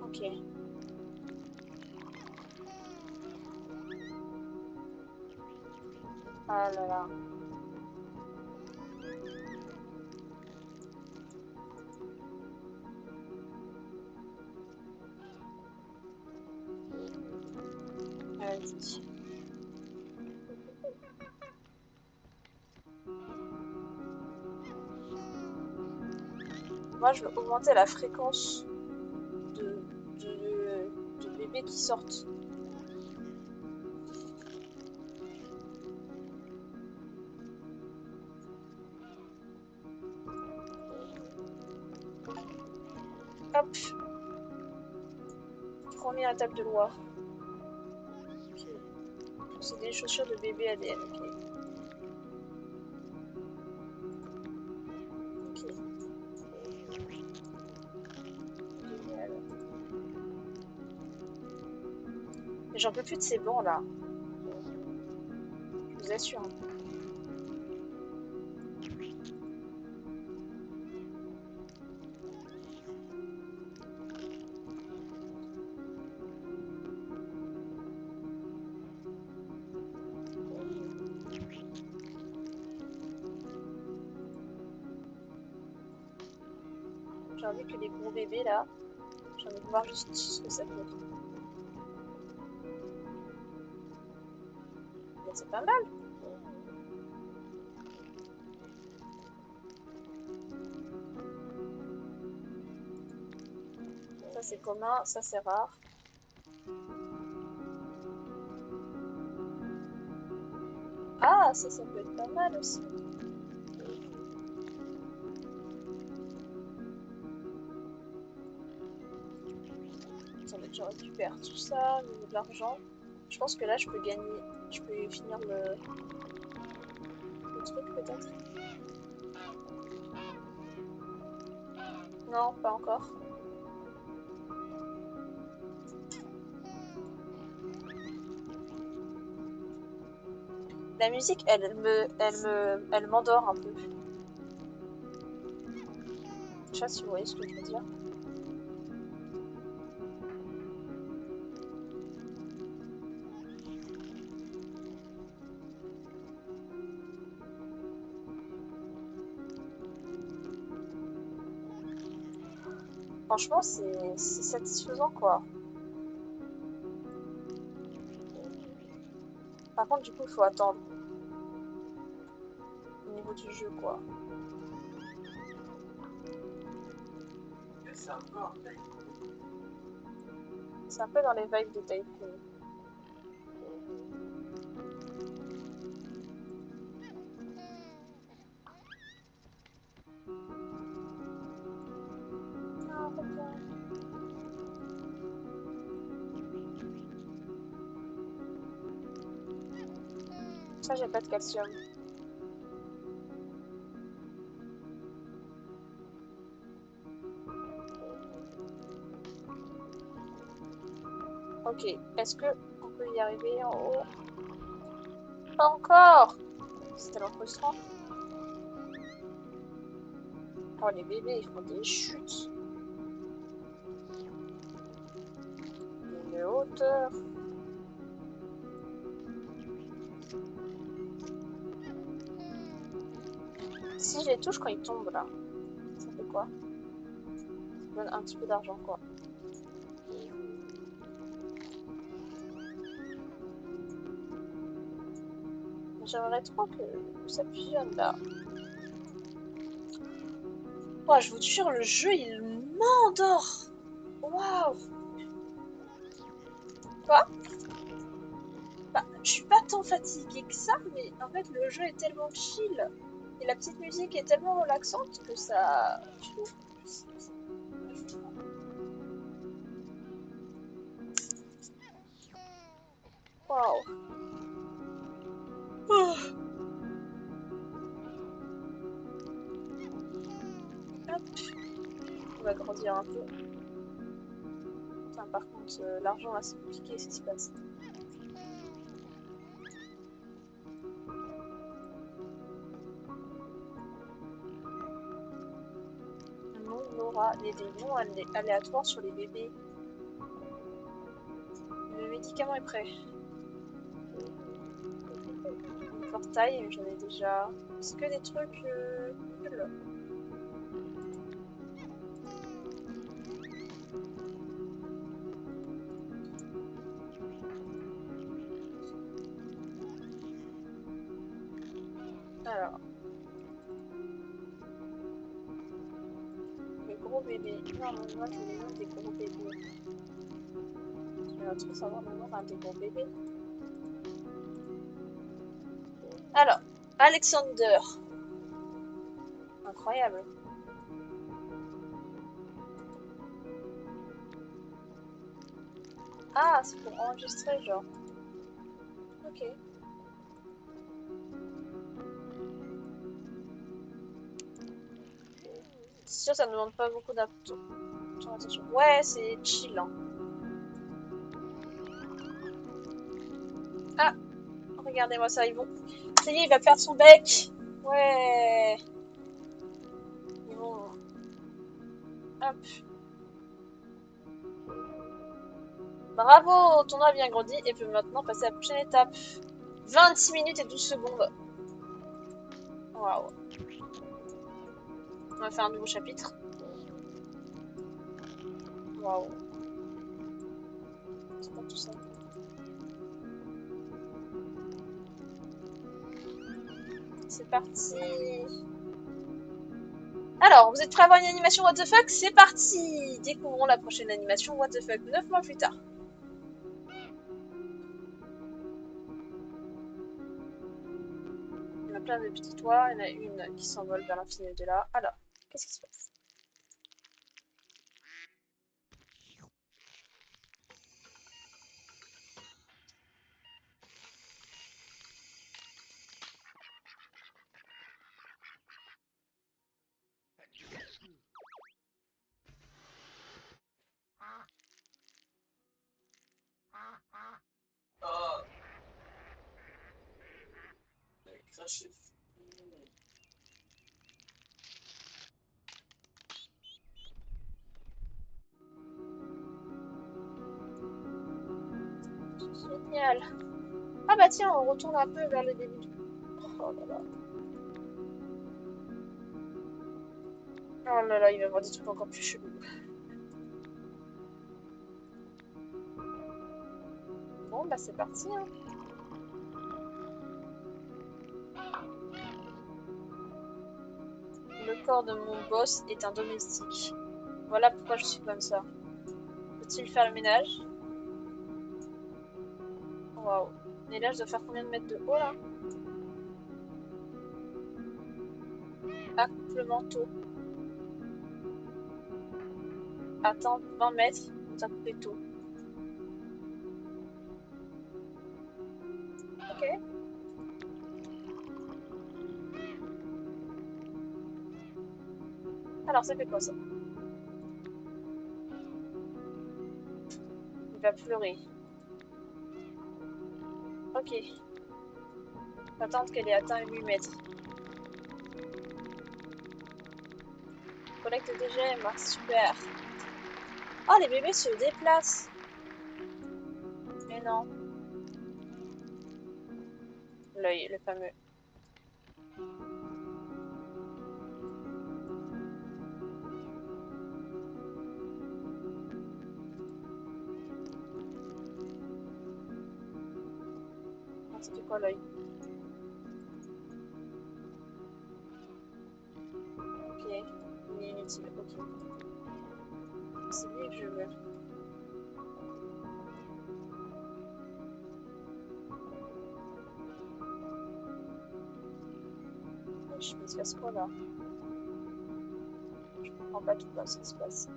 Ok. Ah là là. Vas-y. Moi, je veux augmenter la fréquence de, de bébés qui sortent. Hop. Première étape de loi. Ok. C'est des chaussures de bébé ADN. Ok. Ok. Génial. Mais j'en peux plus de ces bancs là. Je vous assure. J'ai envie que les gros bébés là. J'ai envie de voir juste ce que ça fait. Mais c'est pas mal. Ça c'est commun, ça c'est rare. Ah, ça peut être pas mal aussi. Attendez, je récupère tout ça, au niveau de l'argent. Je pense que là je peux gagner. Je peux finir le truc peut-être. Non, pas encore. La musique, elle m'endort un peu. Je sais pas si vous voyez ce que je veux dire. franchement, c'est satisfaisant, quoi. Par contre, du coup, il faut attendre. Au niveau du jeu, quoi. C'est un peu un taille. C'est un peu dans les vibes de Tycoon. Non, pas bien. Ça, j'ai pas de calcium. Ok, est-ce que on peut y arriver en haut? Pas encore! C'est tellement frustrant. Oh, les bébés, ils font des chutes. Une hauteur. Si je les touche quand ils tombent là, ça fait quoi? Ça donne un petit peu d'argent, quoi. J'aimerais trop que ça fusionne là. Oh, je vous jure, le jeu il m'endort! Waouh! Quoi? Bah, je suis pas tant fatiguée que ça, mais en fait, le jeu est tellement chill et la petite musique est tellement relaxante que ça. Je trouve. Waouh! Oh. Hop, on va grandir un peu. Putain, par contre, l'argent là, c'est compliqué ce qui se passe. On aura des noms aléatoires sur les bébés. Le médicament est prêt. Une portail, j'en ai déjà. C'est que des trucs nuls. Alors, les gros bébés. Non, moi je veux le nom des gros bébés. J'aimerais trop savoir le nom d'un des gros bébés. Alors, Alexander. Incroyable. Ah, c'est pour enregistrer, genre. Ok. C'est sûr, ça ne demande pas beaucoup d'attention. Ouais, c'est chill, hein. Ah, regardez-moi ça, ils vont. Ça y est, il va perdre son bec. Ouais. Ils vont. Hop. Bravo, ton doigt a bien grandi et peut maintenant passer à la prochaine étape. 26 minutes et 12 secondes. Waouh. On va faire un nouveau chapitre. Waouh. C'est pas tout ça. C'est parti. Alors, vous êtes prêts à voir une animation What the fuck? C'est parti. Découvrons la prochaine animation What the fuck 9 mois plus tard. Il y en a plein de petits toits. Il y en a une qui s'envole vers l'infini de là. Alors, qu'est-ce qui se passe? Ah, elle a craché. Génial. Ah bah tiens, on retourne un peu vers le début. Oh là là. Oh là là, il va y avoir des trucs encore plus chelous. Bon, bah c'est parti, hein. Le corps de mon boss est un domestique. Voilà pourquoi je suis comme ça. Peut-il faire le ménage? Waouh. Et là, je dois faire combien de mètres de haut, là? Accouplement tôt. Attends 20 mètres pour t'accouper tôt. Ok. Alors, ça fait quoi, ça? Il va pleurer. Ok. Attendre qu'elle ait atteint 8 mètres. Collecte des gemmes. Super. Oh, les bébés se déplacent. Mais non. L'œil, le fameux. Ah, c'était quoi l'œil? Ok. Il est inutile. Ok. C'est lui que je veux. Je me se passe quoi là? Je comprends pas tout là ce qui se passe.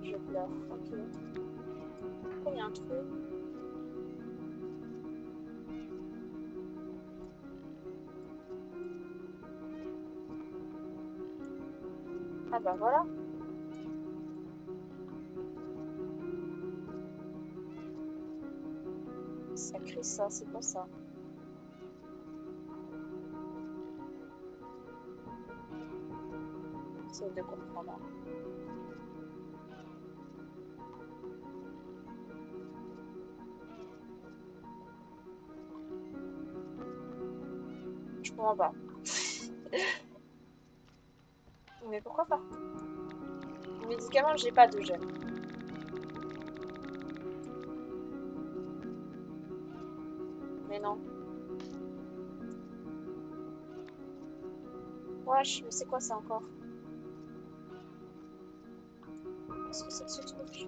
Je pleure. Ok. Oh, il y a un trou. Ah bah voilà. Ça crie ça, c'est quoi ça? J'essaie de comprendre. Je comprends pas. Mais pourquoi pas? Médicaments, j'ai pas de gemme. Mais non. Wesh, mais c'est quoi ça encore? Qu'est-ce que c'est que ce truc?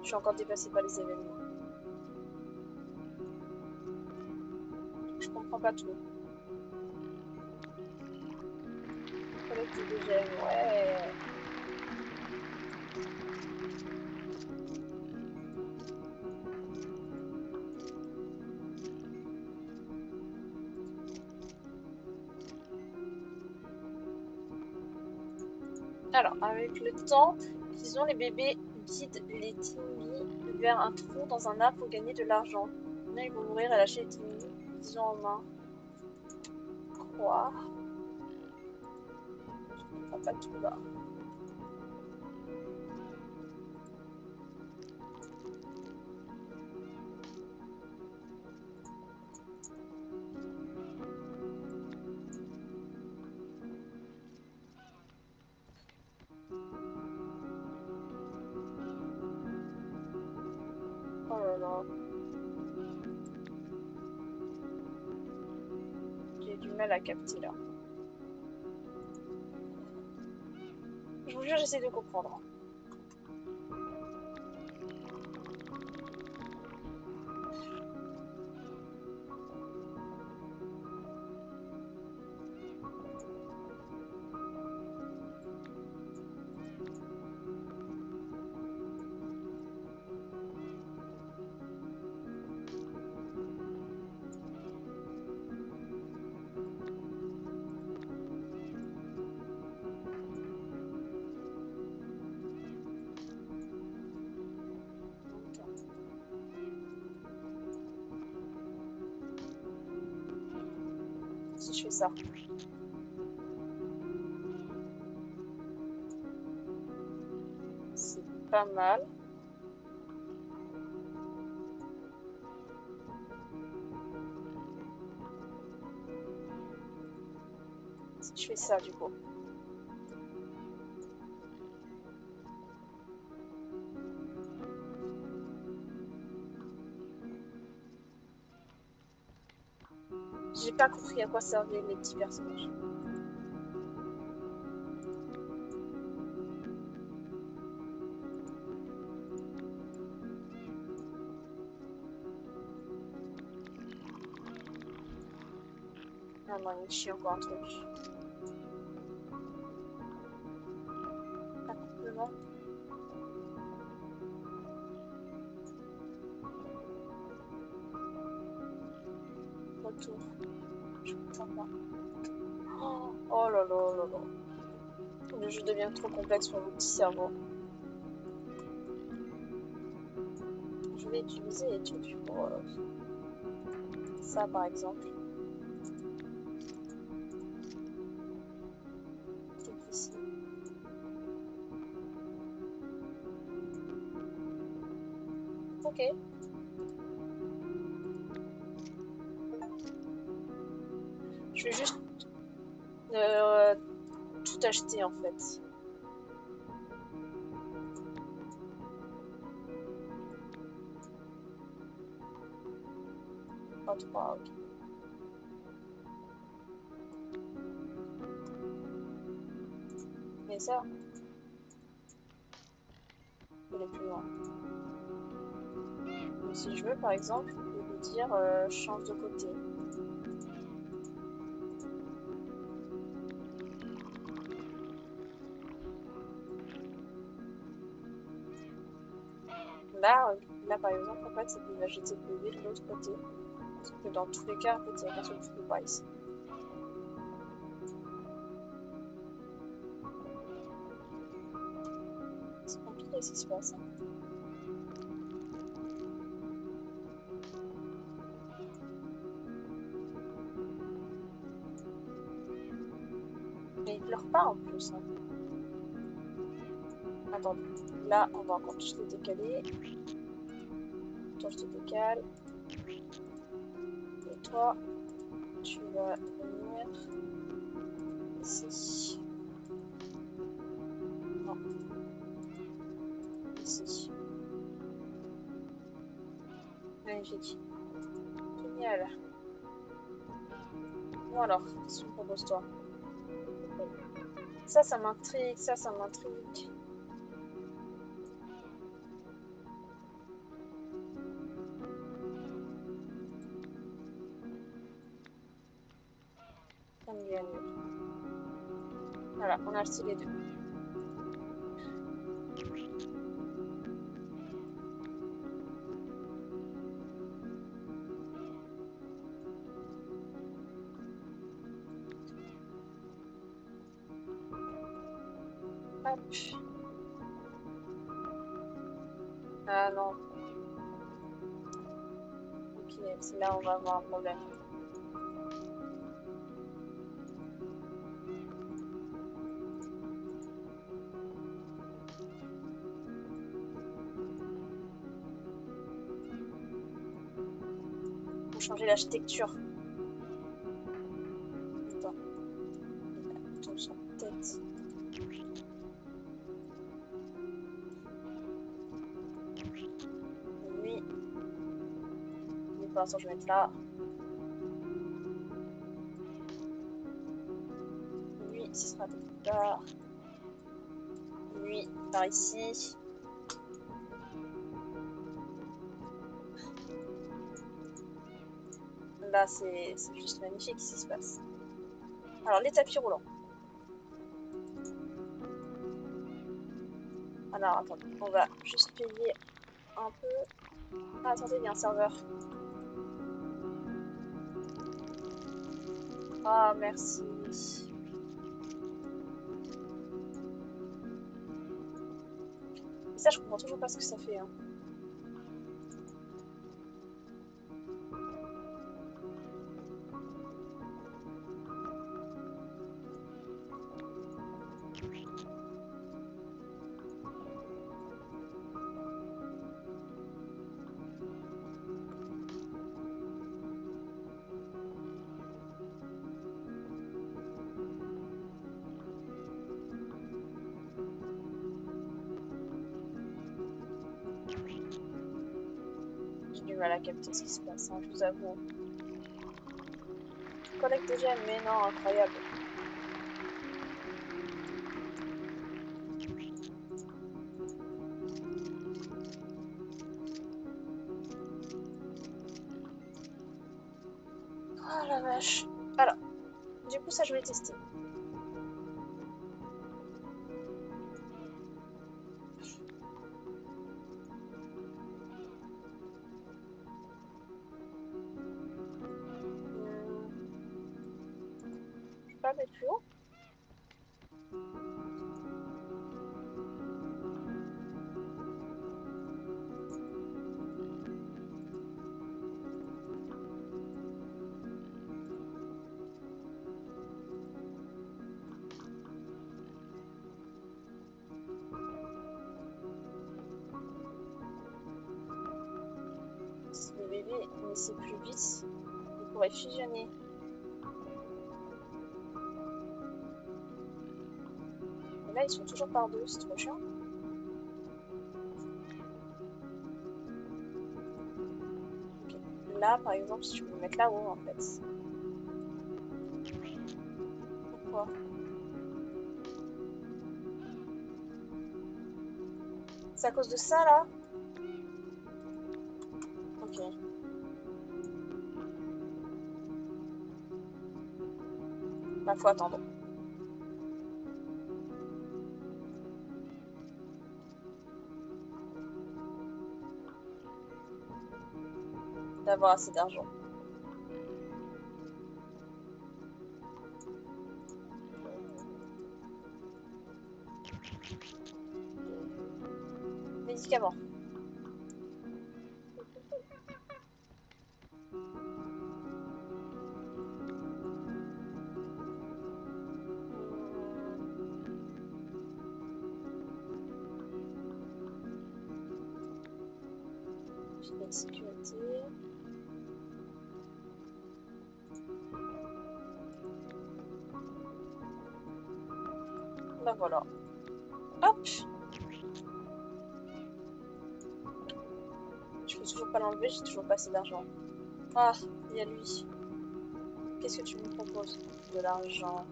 Je suis encore dépassée par les événements. Je comprends pas tout. Collecte des gemmes, ouais. Alors, avec le temps qu'ils ont, les bébés guident les Timmy vers un trou dans un arbre pour gagner de l'argent. Là, ils vont mourir à lâcher les Timmy qu'ils ont en main. Quoi? Je comprends pas tout là. Oh là là. J'ai du mal à capter là. Je vous jure, j'essaie de comprendre. Si je fais ça. C'est pas mal. Si je fais ça du coup. J'ai pas compris à quoi servaient les petits personnages. Ah non, il chie encore un truc. Accouplement. Retour. Je comprends pas. Oh là là là là. Le jeu devient trop complexe pour mon petit cerveau. Je vais utiliser les trucs pour ça par exemple. Clique ici. Ok. Je vais juste tout acheter en fait. 3, ok. Mais ça, je vais aller plus loin. Donc, si je veux, par exemple, je peux lui dire change de côté. Là, par exemple, en fait, c'est qu'il va jeter le bébé de l'autre côté. Parce que dans tous les cas, en fait, il n'y a qu'un seul trou pas ici. C'est compliqué ce qui se passe. Hein. Mais il pleure pas en plus. Hein. Attendez, là, on va encore tous les décaler. Toi, je te décale. Et toi, tu vas venir ici. Non. Ici. Magnifique. Génial. Bon alors, qu'est-ce qu'on propose toi? Ça m'intrigue, ça m'intrigue. Ça me gagne. Voilà, on a acheté les deux. Hop. Ah non. Ok, c'est là où on va avoir un problème. Faut changer l'architecture. Attends. Il tombe sur la tête. Lui. Lui, pour l'instant, je vais mettre là. Lui, ce sera un peu plus tard. Lui, par ici. Là, c'est juste magnifique ce qui se passe. Alors, les tapis roulants. Alors, attendez, on va juste payer un peu. Ah, attendez, il y a un serveur. Ah, merci. Et ça, je comprends toujours pas ce que ça fait. Hein. du mal à capter ce qui se passe, hein, je vous avoue. Collecte des gemmes, mais non, incroyable. Oh la vache. Alors, du coup, ça, je vais tester. Je peux pas mettre plus haut. Si le bébé naissait plus vite, il pourrait fusionner. Et là, ils sont toujours par deux, c'est trop chiant. Okay. Là, par exemple, si je peux me mettre là-haut, en fait. Pourquoi? C'est à cause de ça, là? Ok. Bah, faut attendre. D'avoir assez d'argent. Médicaments. Filet de sécurité. Bah voilà. Hop! Je peux toujours pas l'enlever, j'ai toujours pas assez d'argent. Ah, il y a lui. Qu'est-ce que tu me proposes? De l'argent.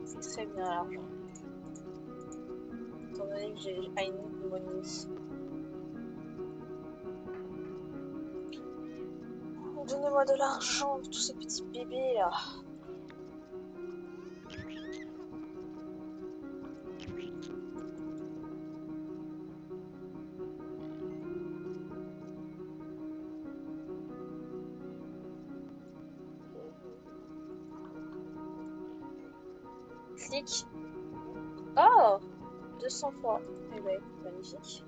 C'est très bien l'argent. Étant donné que j'ai une pneumonie. Donnez-moi de l'argent, tous ces petits bébés là. Clic. Oh! 200 fois. Eh ben, magnifique.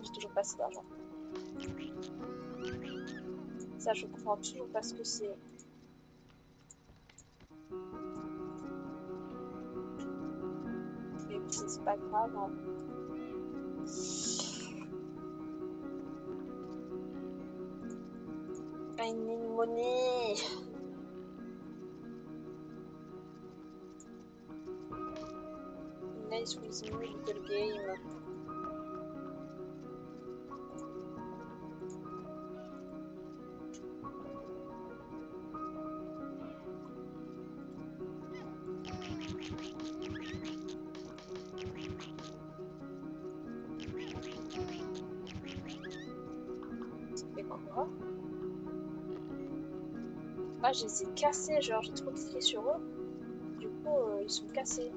J'ai toujours pas assez d'argent. Ça, je comprends toujours pas ce que c'est. Mais c'est pas grave, hein. I need money. Nice with me, little game. Ça fait quoi? Ah, je les ai cassés, genre j'ai trop cliqué sur eux. Du coup, ils sont cassés.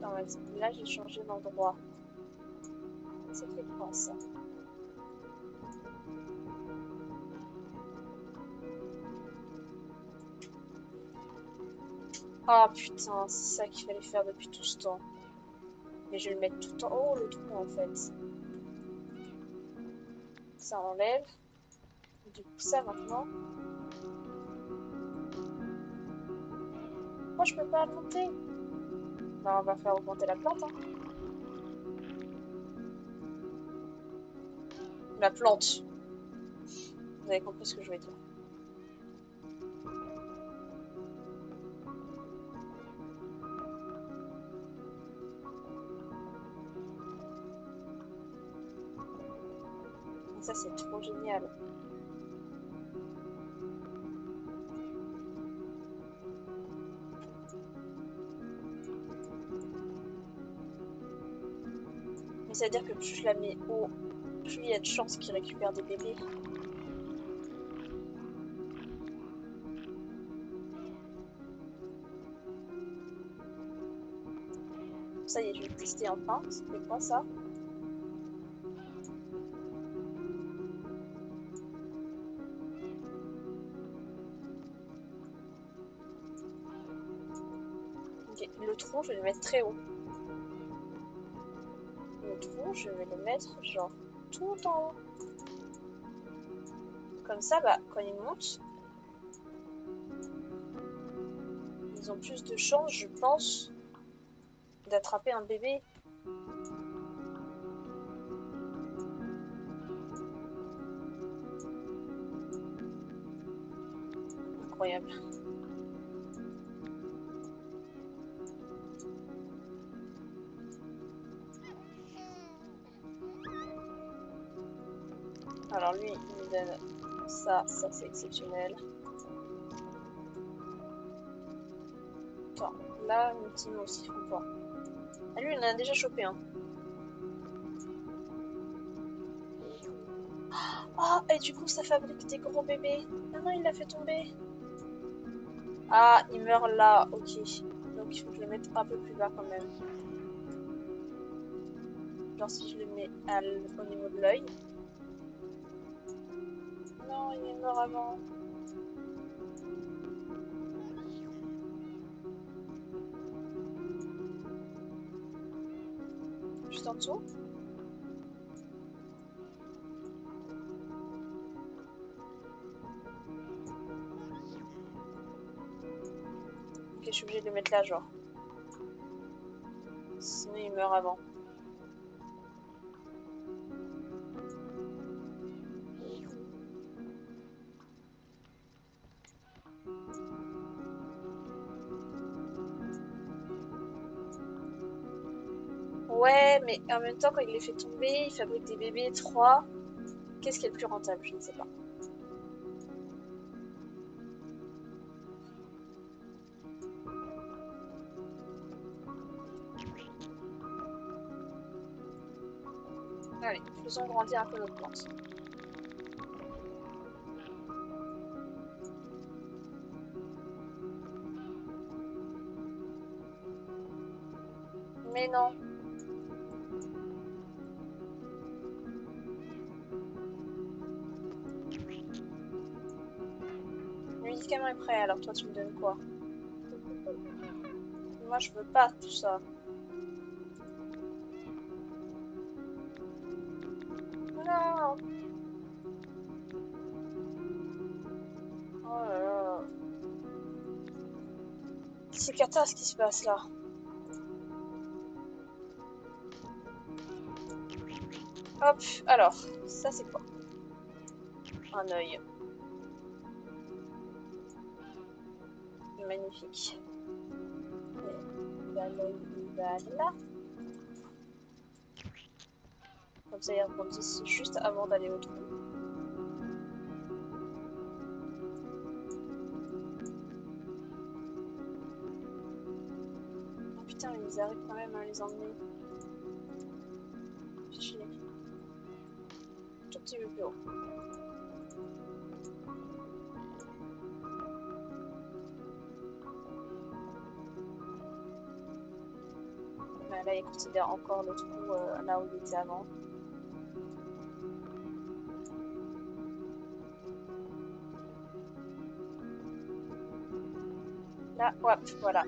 Non, là, j'ai changé d'endroit. Ça fait quoi ça? Ah putain, c'est ça qu'il fallait faire depuis tout ce temps. Mais je vais le mettre tout en haut, le trou en fait. Ça enlève. Du coup, ça maintenant. Moi, je peux pas monter. Bah, on va faire augmenter la plante, hein. La plante. Vous avez compris ce que je voulais dire. Ça, c'est trop génial. Mais ça veut dire que plus je la mets haut, plus il y a de chances qu'il récupère des bébés. Ça y est, je vais tester enfin. C'était quoi ça? Ok, le trou, je vais le mettre très haut. Le trou, je vais le mettre genre tout en haut. Comme ça, bah, quand ils montent, ils ont plus de chances, je pense, d'attraper un bébé. Incroyable. Alors lui, il me donne ça, ça c'est exceptionnel. Attends, là, ultime aussi, faut voir. Ah, lui, il en a déjà chopé un. Ah, et du coup, ça fabrique des gros bébés. Ah non, il l'a fait tomber. Ah, il meurt là, ok. Donc il faut que je le mette un peu plus bas quand même. Genre si je le mets au niveau de l'œil. Non, il est mort avant. Juste en dessous. Ok, je suis obligée de le mettre là, genre. Sinon il meurt avant. Ouais, mais en même temps, quand il les fait tomber, il fabrique des bébés 3. Qu'est-ce qui est le plus rentable? Je ne sais pas. Allez, faisons grandir un peu notre plante. Mais non. Le médicament est prêt, alors toi tu me donnes quoi? Moi je veux pas tout ça. Non. Oh là là. C'est cata ce qui se passe là. Hop, alors, ça c'est quoi? Un œil. Magnifique. Et bah, l'œil, il va là. Comme ça, il rebondit juste avant d'aller au trou. Oh putain, ils arrivent quand même à les emmener. Chier. Tout petit peu plus haut. Bah, là, il considère encore le trou là où il était avant. Là, hop, voilà.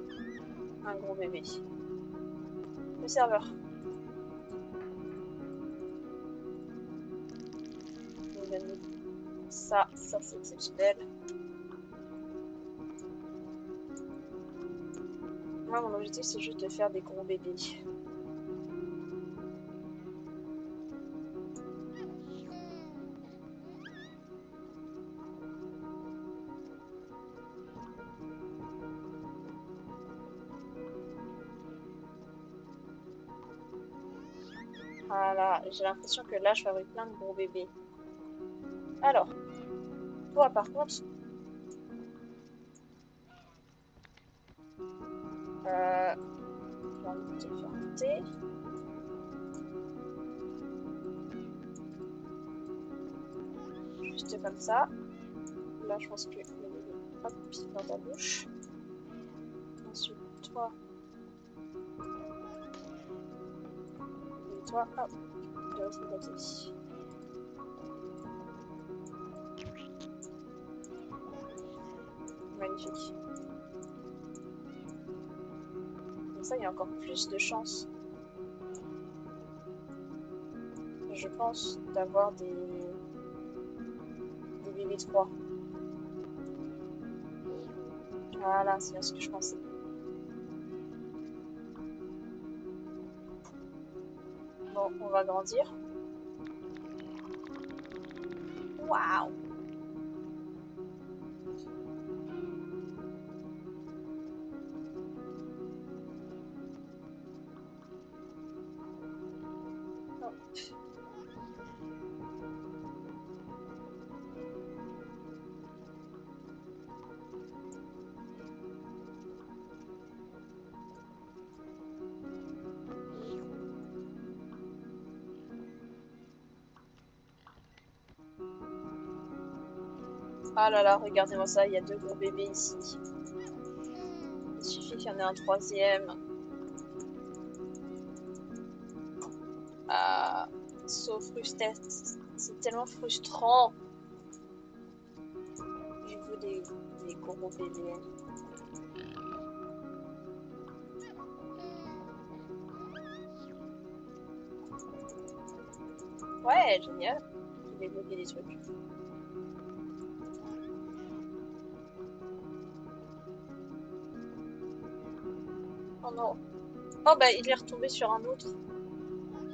Un gros bébé. Le serveur. Il me donne ça, ça c'est exceptionnel. Moi, mon objectif, c'est juste de faire des gros bébés. Voilà, j'ai l'impression que là, je fabrique plein de gros bébés. Alors, toi, par contre, j'ai envie de te faire monter. Juste comme ça. Là, je pense que le bébé, hop, dans ta bouche. Ensuite, toi. Et toi, hop, de l'autre côté. Magnifique. Comme ça, il y a encore plus de chances, je pense, d'avoir des bébés 3. Voilà, c'est bien ce que je pensais. Bon, on va grandir. Waouh! Ah là là, regardez-moi ça, il y a 2 gros bébés ici. Il suffit qu'il y en ait un troisième. Ah, so frustré. C'est tellement frustrant. Je veux des gros bébés. Ouais, génial. Je vais bloquer des trucs. Oh non. Oh bah il est retombé sur un autre.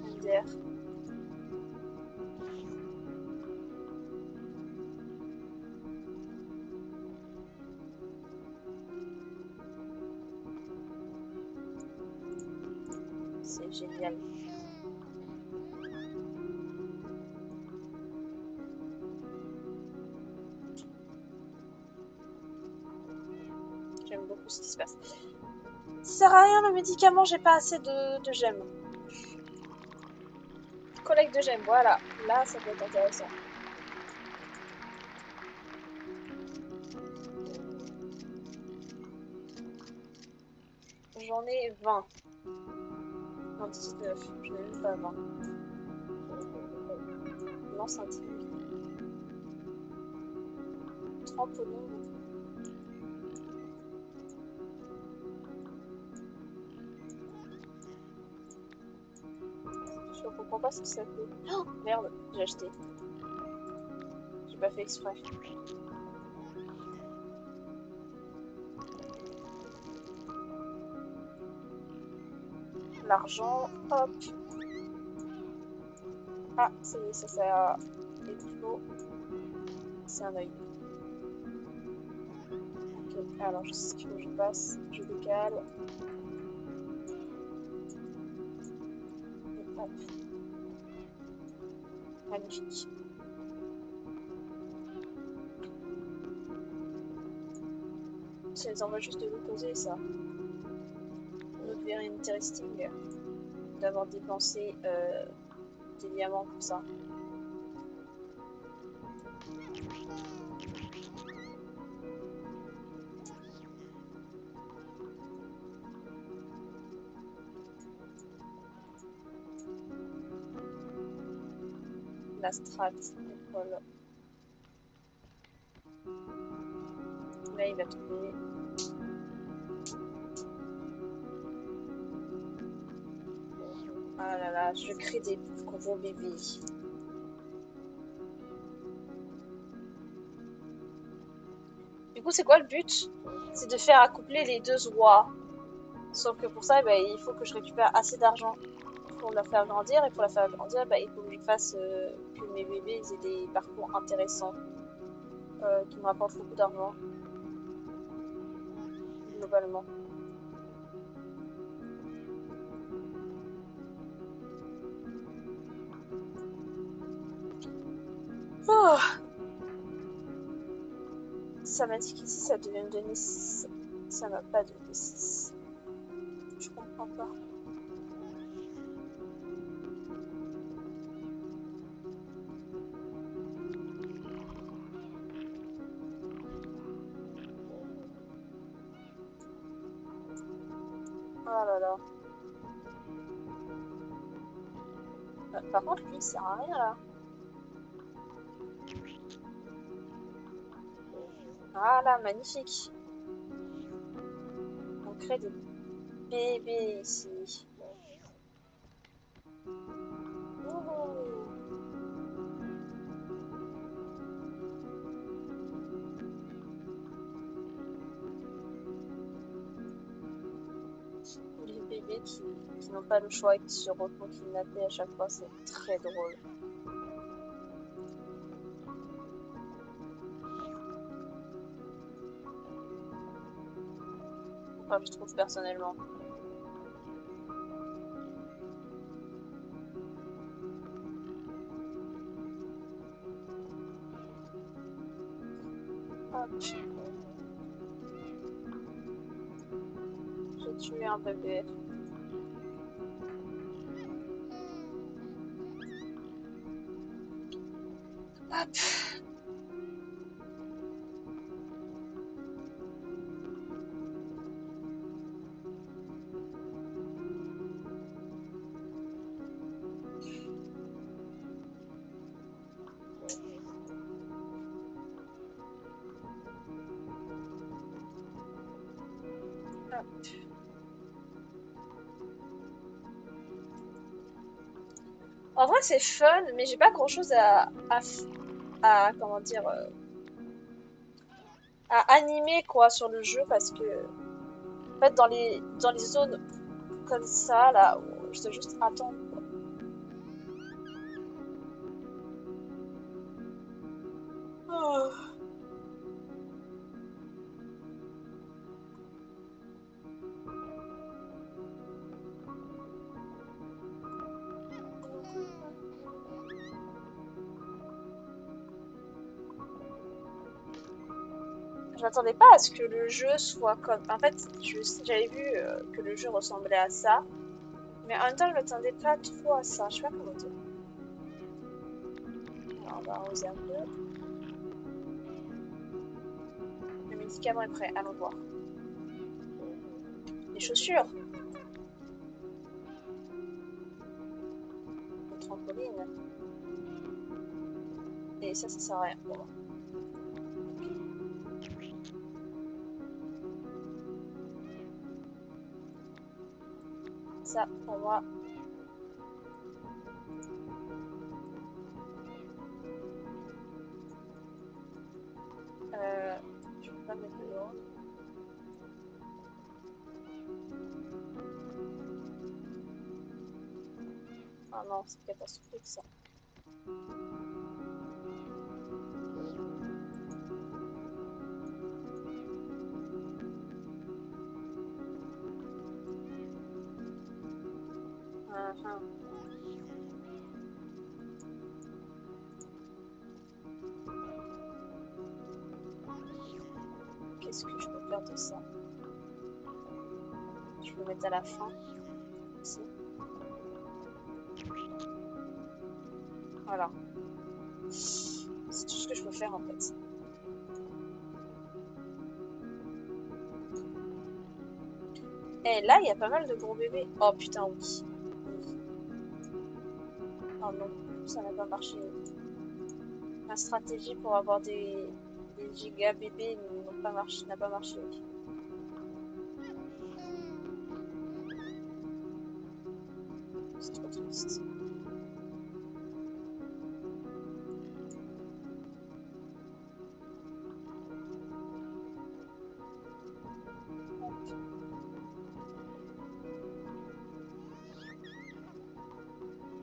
Misère. C'est génial. J'aime beaucoup ce qui se passe. Ça sert à rien le médicament, j'ai pas assez de gemmes. Collecte de gemmes, voilà. Là, ça peut être intéressant. J'en ai 20. Non, 19. Je n'ai même pas 20. Lance un tigre. Trampoline. Je comprends pas ce que ça fait. Oh, merde, j'ai acheté. J'ai pas fait exprès. L'argent, hop. Ah, ça a éclos. C'est un œil. Ok, alors je sais ce qu'il faut que je passe. Je décale. Et hop. Magnifique. Ça les envoie juste de l'opposé, ça. Not very interesting d'avoir dépensé des diamants comme ça. La strat, épaule. Là, il va tomber. Ah là là, je crée des gros bébés. Du coup, c'est quoi le but? C'est de faire accoupler les 2 rois. Sauf que pour ça, bah, il faut que je récupère assez d'argent pour la faire grandir. Et pour la faire grandir, bah, il faut que je fasse que mes bébés aient des parcours intéressants qui me rapportent beaucoup d'argent, globalement. Oh, ça m'a dit qu'ici ça devait me donner 6. Ça m'a pas donné 6. Je comprends pas. Oh là là. Par contre, lui, il sert à rien là. Voilà, magnifique. On crée des bébés ici. Ouh. Les bébés qui n'ont pas le choix et qui se retrouvent kidnappés à chaque fois, c'est très drôle. Enfin, je trouve personnellement. Hop. J'ai tué un bébé. Hop. Hop. En vrai, c'est fun, mais j'ai pas grand chose comment dire, à animer quoi sur le jeu parce que, en fait, dans les zones comme ça, là, où je dois juste attendre. Oh. Je m'attendais pas à ce que le jeu soit comme. En fait, j'avais vu que le jeu ressemblait à ça, mais en même temps, je m'attendais pas trop à ça. Je sais pas comment dire. Alors, on va arroser un peu. Le médicament est prêt, allons voir. Les chaussures, le trampoline. Et ça sert à rien. Bon. Ça, pour moi. Euh, je peux pas mettre dehors. Ah non, c'est catastrophique ça. Ah. Qu'est-ce que je peux faire de ça? Je peux mettre à la fin. Ici. Voilà. C'est tout ce que je peux faire en fait. Et là, il y a pas mal de gros bébés. Oh putain, oui. Oui. Oh non, ça n'a pas marché. Ma stratégie pour avoir des giga bébés n'a pas marché. C'est trop triste.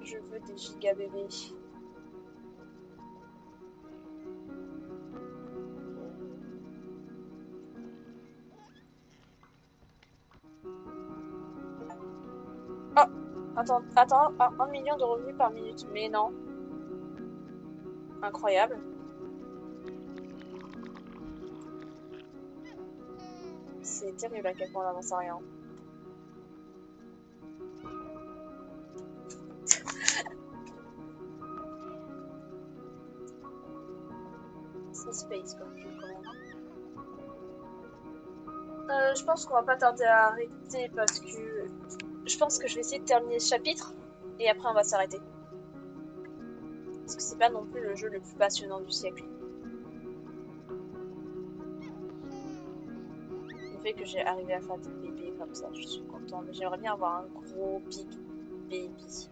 Je veux des giga bébés. Oh, attends, 1 million de revenus par minute. Mais non. Incroyable. C'est terrible à quel point on avance à rien. Ça space comme jeu quand même. Je pense qu'on va pas tarder à arrêter parce que je pense que je vais essayer de terminer ce chapitre et après on va s'arrêter. Parce que c'est pas non plus le jeu le plus passionnant du siècle. Le fait que j'ai arrivé à faire des bébés comme ça, je suis contente. Mais j'aimerais bien avoir un gros big baby.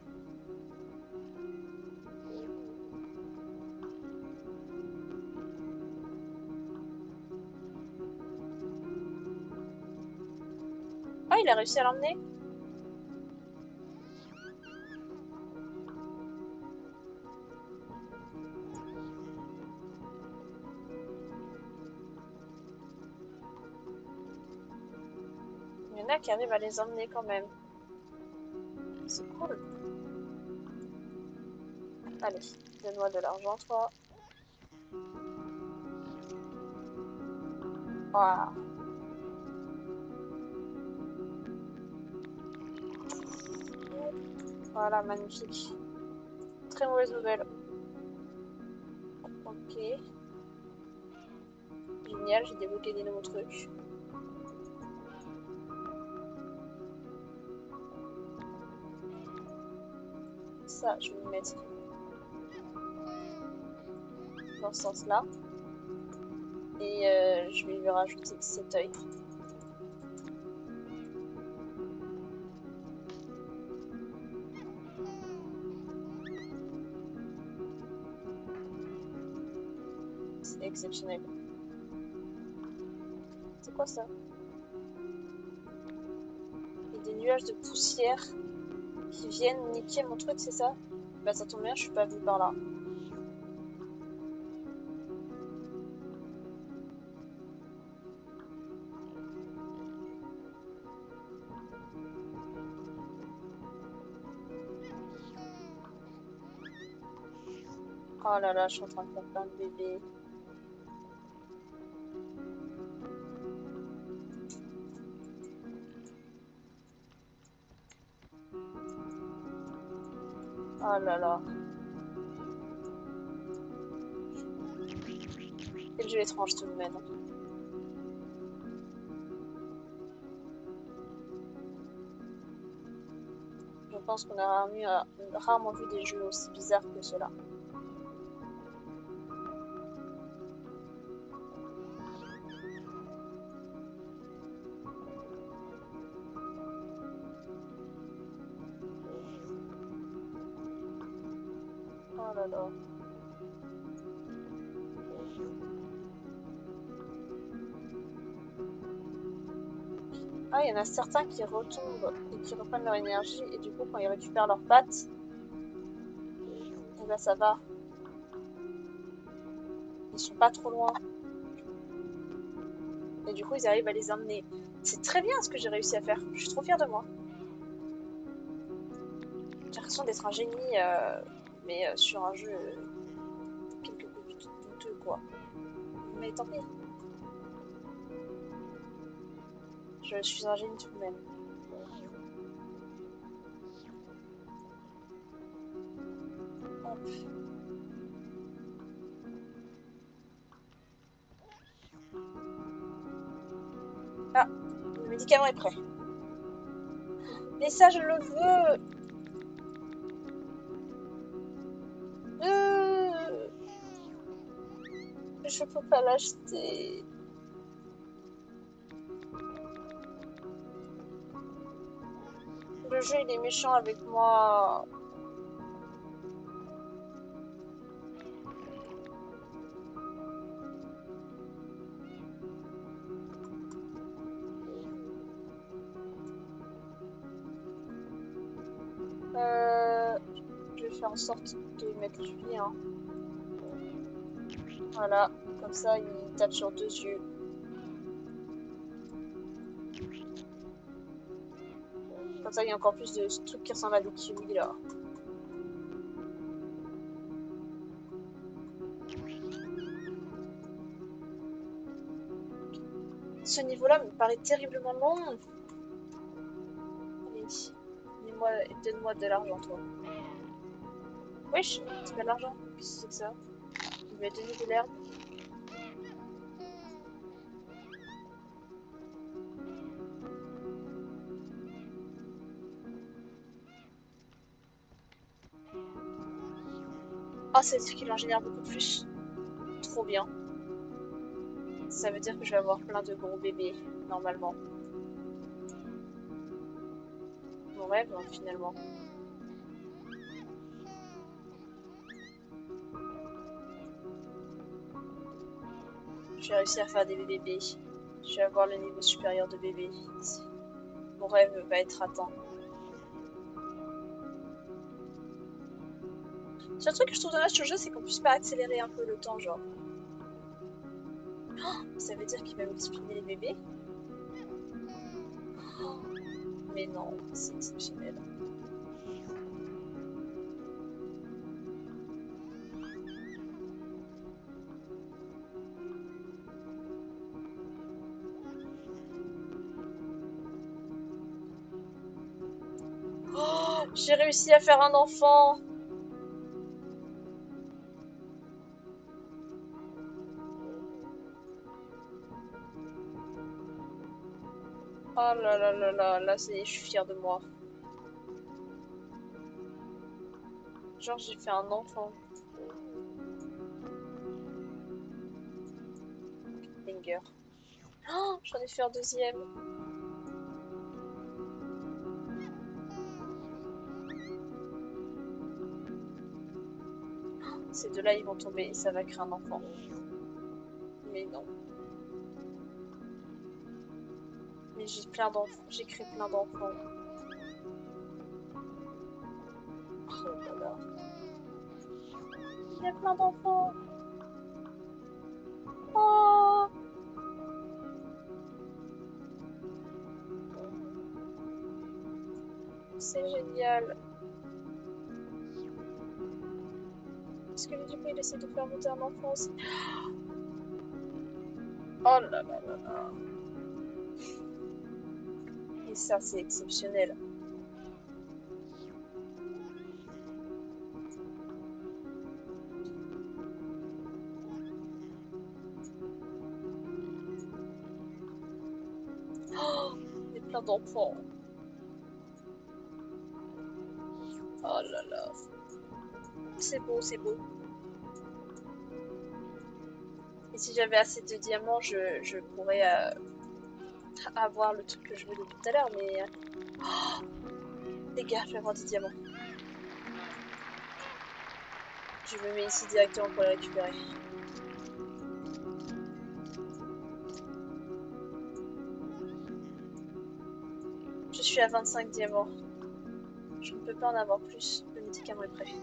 Ah, il a réussi à l'emmener? Il y en a qui arrivent à les emmener quand même. C'est cool. Allez, donne-moi de l'argent, toi. Voilà. Voilà, magnifique. Très mauvaise nouvelle. Ok. Génial, j'ai débloqué des nouveaux trucs. Ça, je vais le mettre dans ce sens-là. Et je vais lui rajouter cet œil. C'est exceptionnel. C'est quoi ça? Il y a des nuages de poussière qui viennent niquer mon truc, c'est ça? Bah ça tombe bien, je suis pas venue par là. Oh là là, je suis en train de faire plein de bébés. Oh là là. Quel jeu étrange tout de même. Je pense qu'on a rarement vu des jeux aussi bizarres que ceux-là. Oh là là. Ah, il y en a certains qui retombent et qui reprennent leur énergie, et du coup, quand ils récupèrent leurs pattes, et ben ça va. Ils sont pas trop loin. Et du coup, ils arrivent à les emmener. C'est très bien ce que j'ai réussi à faire. Je suis trop fière de moi. J'ai l'impression d'être un génie, mais sur un jeu quelque peu douteux, quoi. Mais tant pis. Je suis un génie tout de même. Hop. Ah, le médicament est prêt. Mais ça, je le veux. Euh, je peux pas l'acheter. Le jeu, il est méchant avec moi. Euh, je vais faire en sorte de mettre lui, hein. Voilà, comme ça, il tape sur deux yeux. Comme ça, il y a encore plus de trucs qui ressemblent à des kiwis, là. Ce niveau-là me paraît terriblement long. Allez, donne-moi de l'argent, toi. Wesh, c'est pas de l'argent. Qu'est-ce que c'est que ça? Il m'a donné de l'herbe. Ah, ça veut dire qu'il en génère beaucoup plus. Trop bien. Ça veut dire que je vais avoir plein de gros bébés, normalement. Mon rêve, hein, finalement. J'ai réussi à faire des bébés. Je vais avoir le niveau supérieur de bébé. Mon rêve va être atteint. Le seul truc que je trouve dommage sur le jeu, c'est qu'on puisse pas accélérer un peu le temps, genre. Oh, ça veut dire qu'il va multiplier les bébés? Oh, mais non, c'est exceptionnel. Oh, j'ai réussi à faire un enfant! Oh là là là là, là je suis fière de moi. Genre j'ai fait un enfant. Banger. Oh, j'en ai fait un deuxième. Ces deux-là, ils vont tomber et ça va créer un enfant. Mais non. Mais j'ai plein d'enfants. J'ai créé plein d'enfants. Oh là là. Il y a plein d'enfants. Oh, c'est génial. Parce que du coup, il essaie de faire monter un enfant aussi. Oh là là là là. Et ça, c'est exceptionnel. Oh, il y a plein d'enfants. Oh là là. C'est beau, c'est beau. Et si j'avais assez de diamants, je pourrais avoir le truc que je veux depuis tout à l'heure, mais... Oh, les gars, je vais avoir des diamants. Je me mets ici directement pour les récupérer. Je suis à 25 diamants. Je ne peux pas en avoir plus. Le médicament est prêt.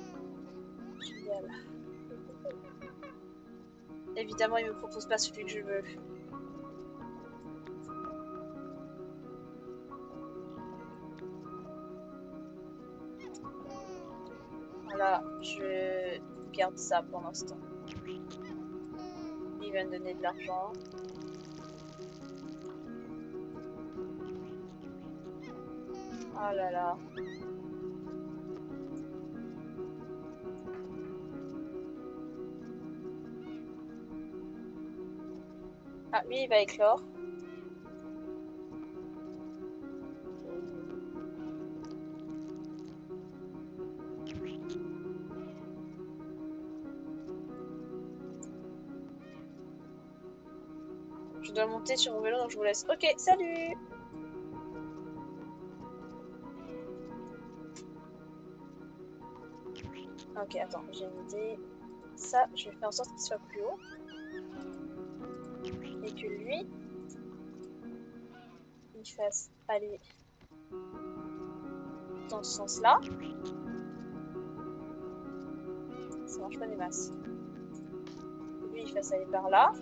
Génial. Évidemment, il me propose pas celui que je veux. Voilà, je garde ça pour l'instant. Il va me donner de l'argent. Oh là là. Ah, lui, il va éclore. Je dois monter sur mon vélo, donc je vous laisse. Ok, salut! Ok, attends, j'ai une idée. Ça, je vais faire en sorte qu'il soit plus haut. Et que lui, il fasse aller dans ce sens-là. Ça marche pas des masses. Lui, il fasse aller par là.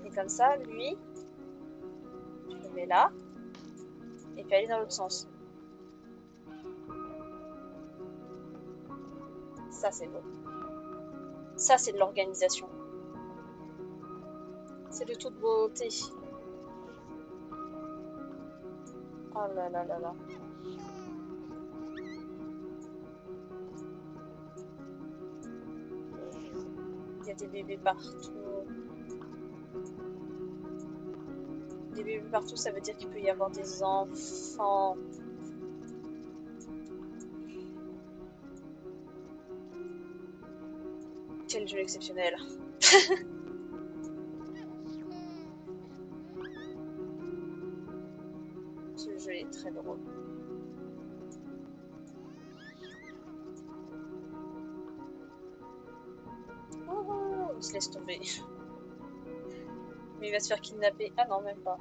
Et comme ça, lui, je le mets là. Et puis aller dans l'autre sens. Ça, c'est beau. Ça, c'est de l'organisation. C'est de toute beauté. Oh là là là là. Il y a des bébés partout. Des bébés partout, ça veut dire qu'il peut y avoir des enfants. Quel jeu exceptionnel. Ce jeu est très drôle. Oh, il se laisse tomber. Mais il va se faire kidnapper. Ah non, même pas.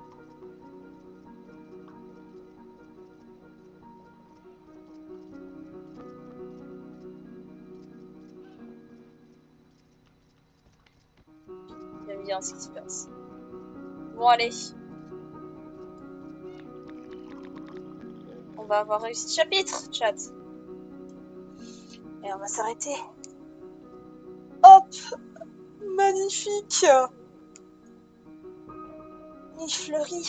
J'aime bien ce qui se passe. Bon, allez. On va avoir réussi ce chapitre, chat. Et on va s'arrêter. Hop! Magnifique! Il fleurit.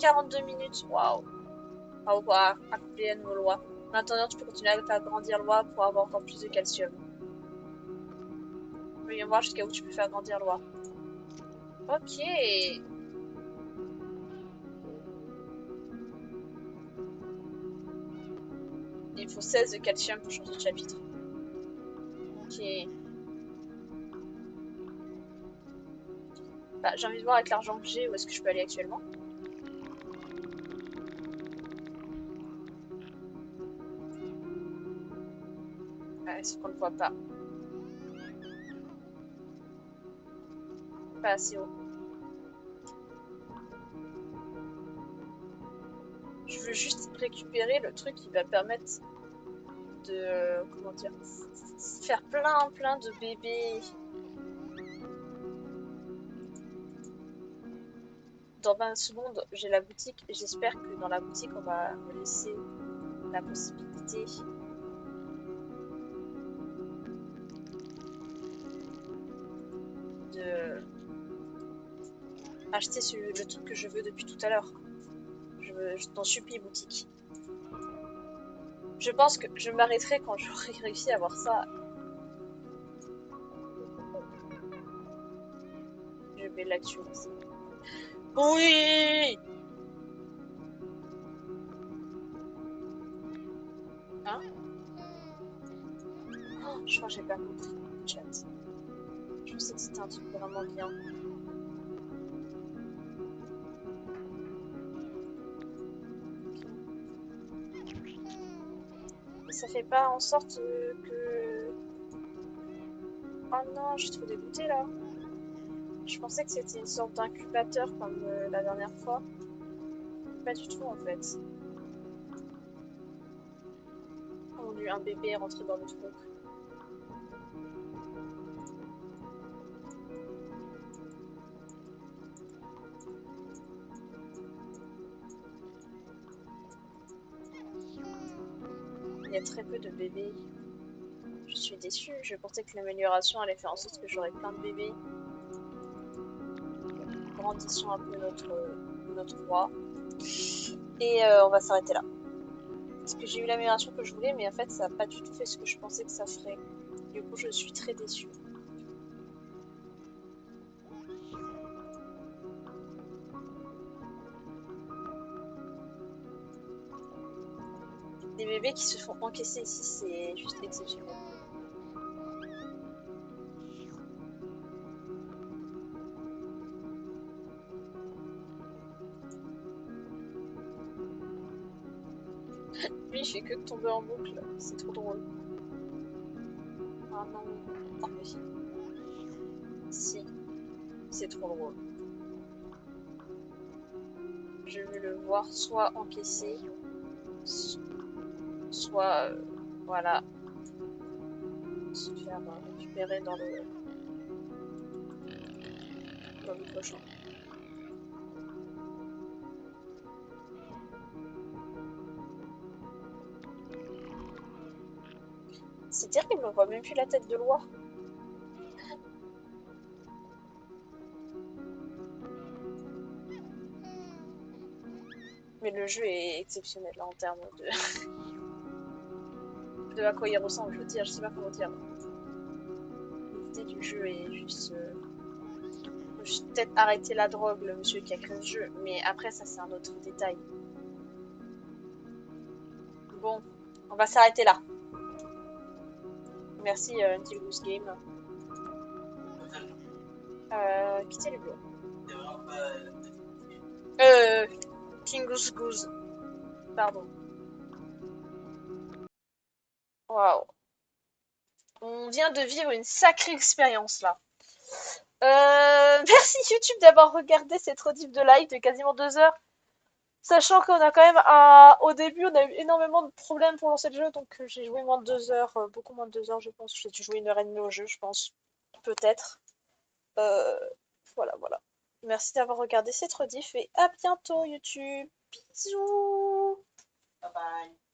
42 minutes, waouh. Au revoir, accomplir nos lois. En attendant, tu peux continuer à faire grandir l'oie pour avoir encore plus de calcium. Voyons voir jusqu'à où tu peux faire grandir l'oie. Ok. Il faut 16 de calcium pour changer de chapitre. Ok. Bah, j'ai envie de voir avec l'argent que j'ai où est-ce que je peux aller actuellement. Ouais, c'est qu'on ne voit pas. Pas assez haut. Je veux juste récupérer le truc qui va permettre de... comment dire? Faire plein de bébés. Dans 20 secondes, j'ai la boutique. J'espère que dans la boutique, on va me laisser la possibilité de acheter le truc que je veux depuis tout à l'heure. Je t'en supplie, boutique. Je pense que je m'arrêterai quand j'aurai réussi à avoir ça. Je vais là-dessus aussi. Oui! Hein? Oh, je crois que j'ai pas compris le chat. Je pensais que c'était un truc vraiment bien. Et ça fait pas en sorte que... Oh non, je suis trop dégoûtée là. Je pensais que c'était une sorte d'incubateur comme la dernière fois. Pas du tout en fait. Oh mon dieu, un bébé est rentré dans le trou. Il y a très peu de bébés. Je suis déçue. Je pensais que l'amélioration allait faire en sorte que j'aurais plein de bébés. Grandissons un peu notre roi. Et on va s'arrêter là. Parce que j'ai eu l'amélioration que je voulais, mais en fait, ça n'a pas du tout fait ce que je pensais que ça ferait. Du coup, je suis très déçue. Les bébés qui se font encaisser ici, c'est juste exceptionnel. Lui, il fait que de tomber en boucle. C'est trop drôle. Ah non. Oh, mais si. C'est trop drôle. Je veux le voir soit encaissé, soit... voilà. Se faire récupérer dans le cochon. C'est dire qu'il me voit même plus la tête de loi. mais le jeu est exceptionnel là, en termes de à quoi il ressemble. Je veux dire, je sais pas comment dire. L'idée du jeu est juste. Faut juste peut-être arrêter la drogue, le monsieur qui a créé le jeu, mais après, ça, c'est un autre détail. Bon, on va s'arrêter là. Merci, Until Goose Game. Quittez les bureaux. C'est vraiment pas. King Goose Goose. Pardon. Waouh. On vient de vivre une sacrée expérience là. Merci YouTube d'avoir regardé cette rediff de live de quasiment 2 heures. Sachant qu'on a quand même au début on a eu énormément de problèmes pour lancer le jeu, donc j'ai joué moins de 2 heures, beaucoup moins de 2 heures je pense. J'ai dû jouer 1 heure et demie au jeu, je pense. Peut-être. Euh, voilà, voilà. Merci d'avoir regardé cette rediff et à bientôt YouTube. Bisous. Bye bye.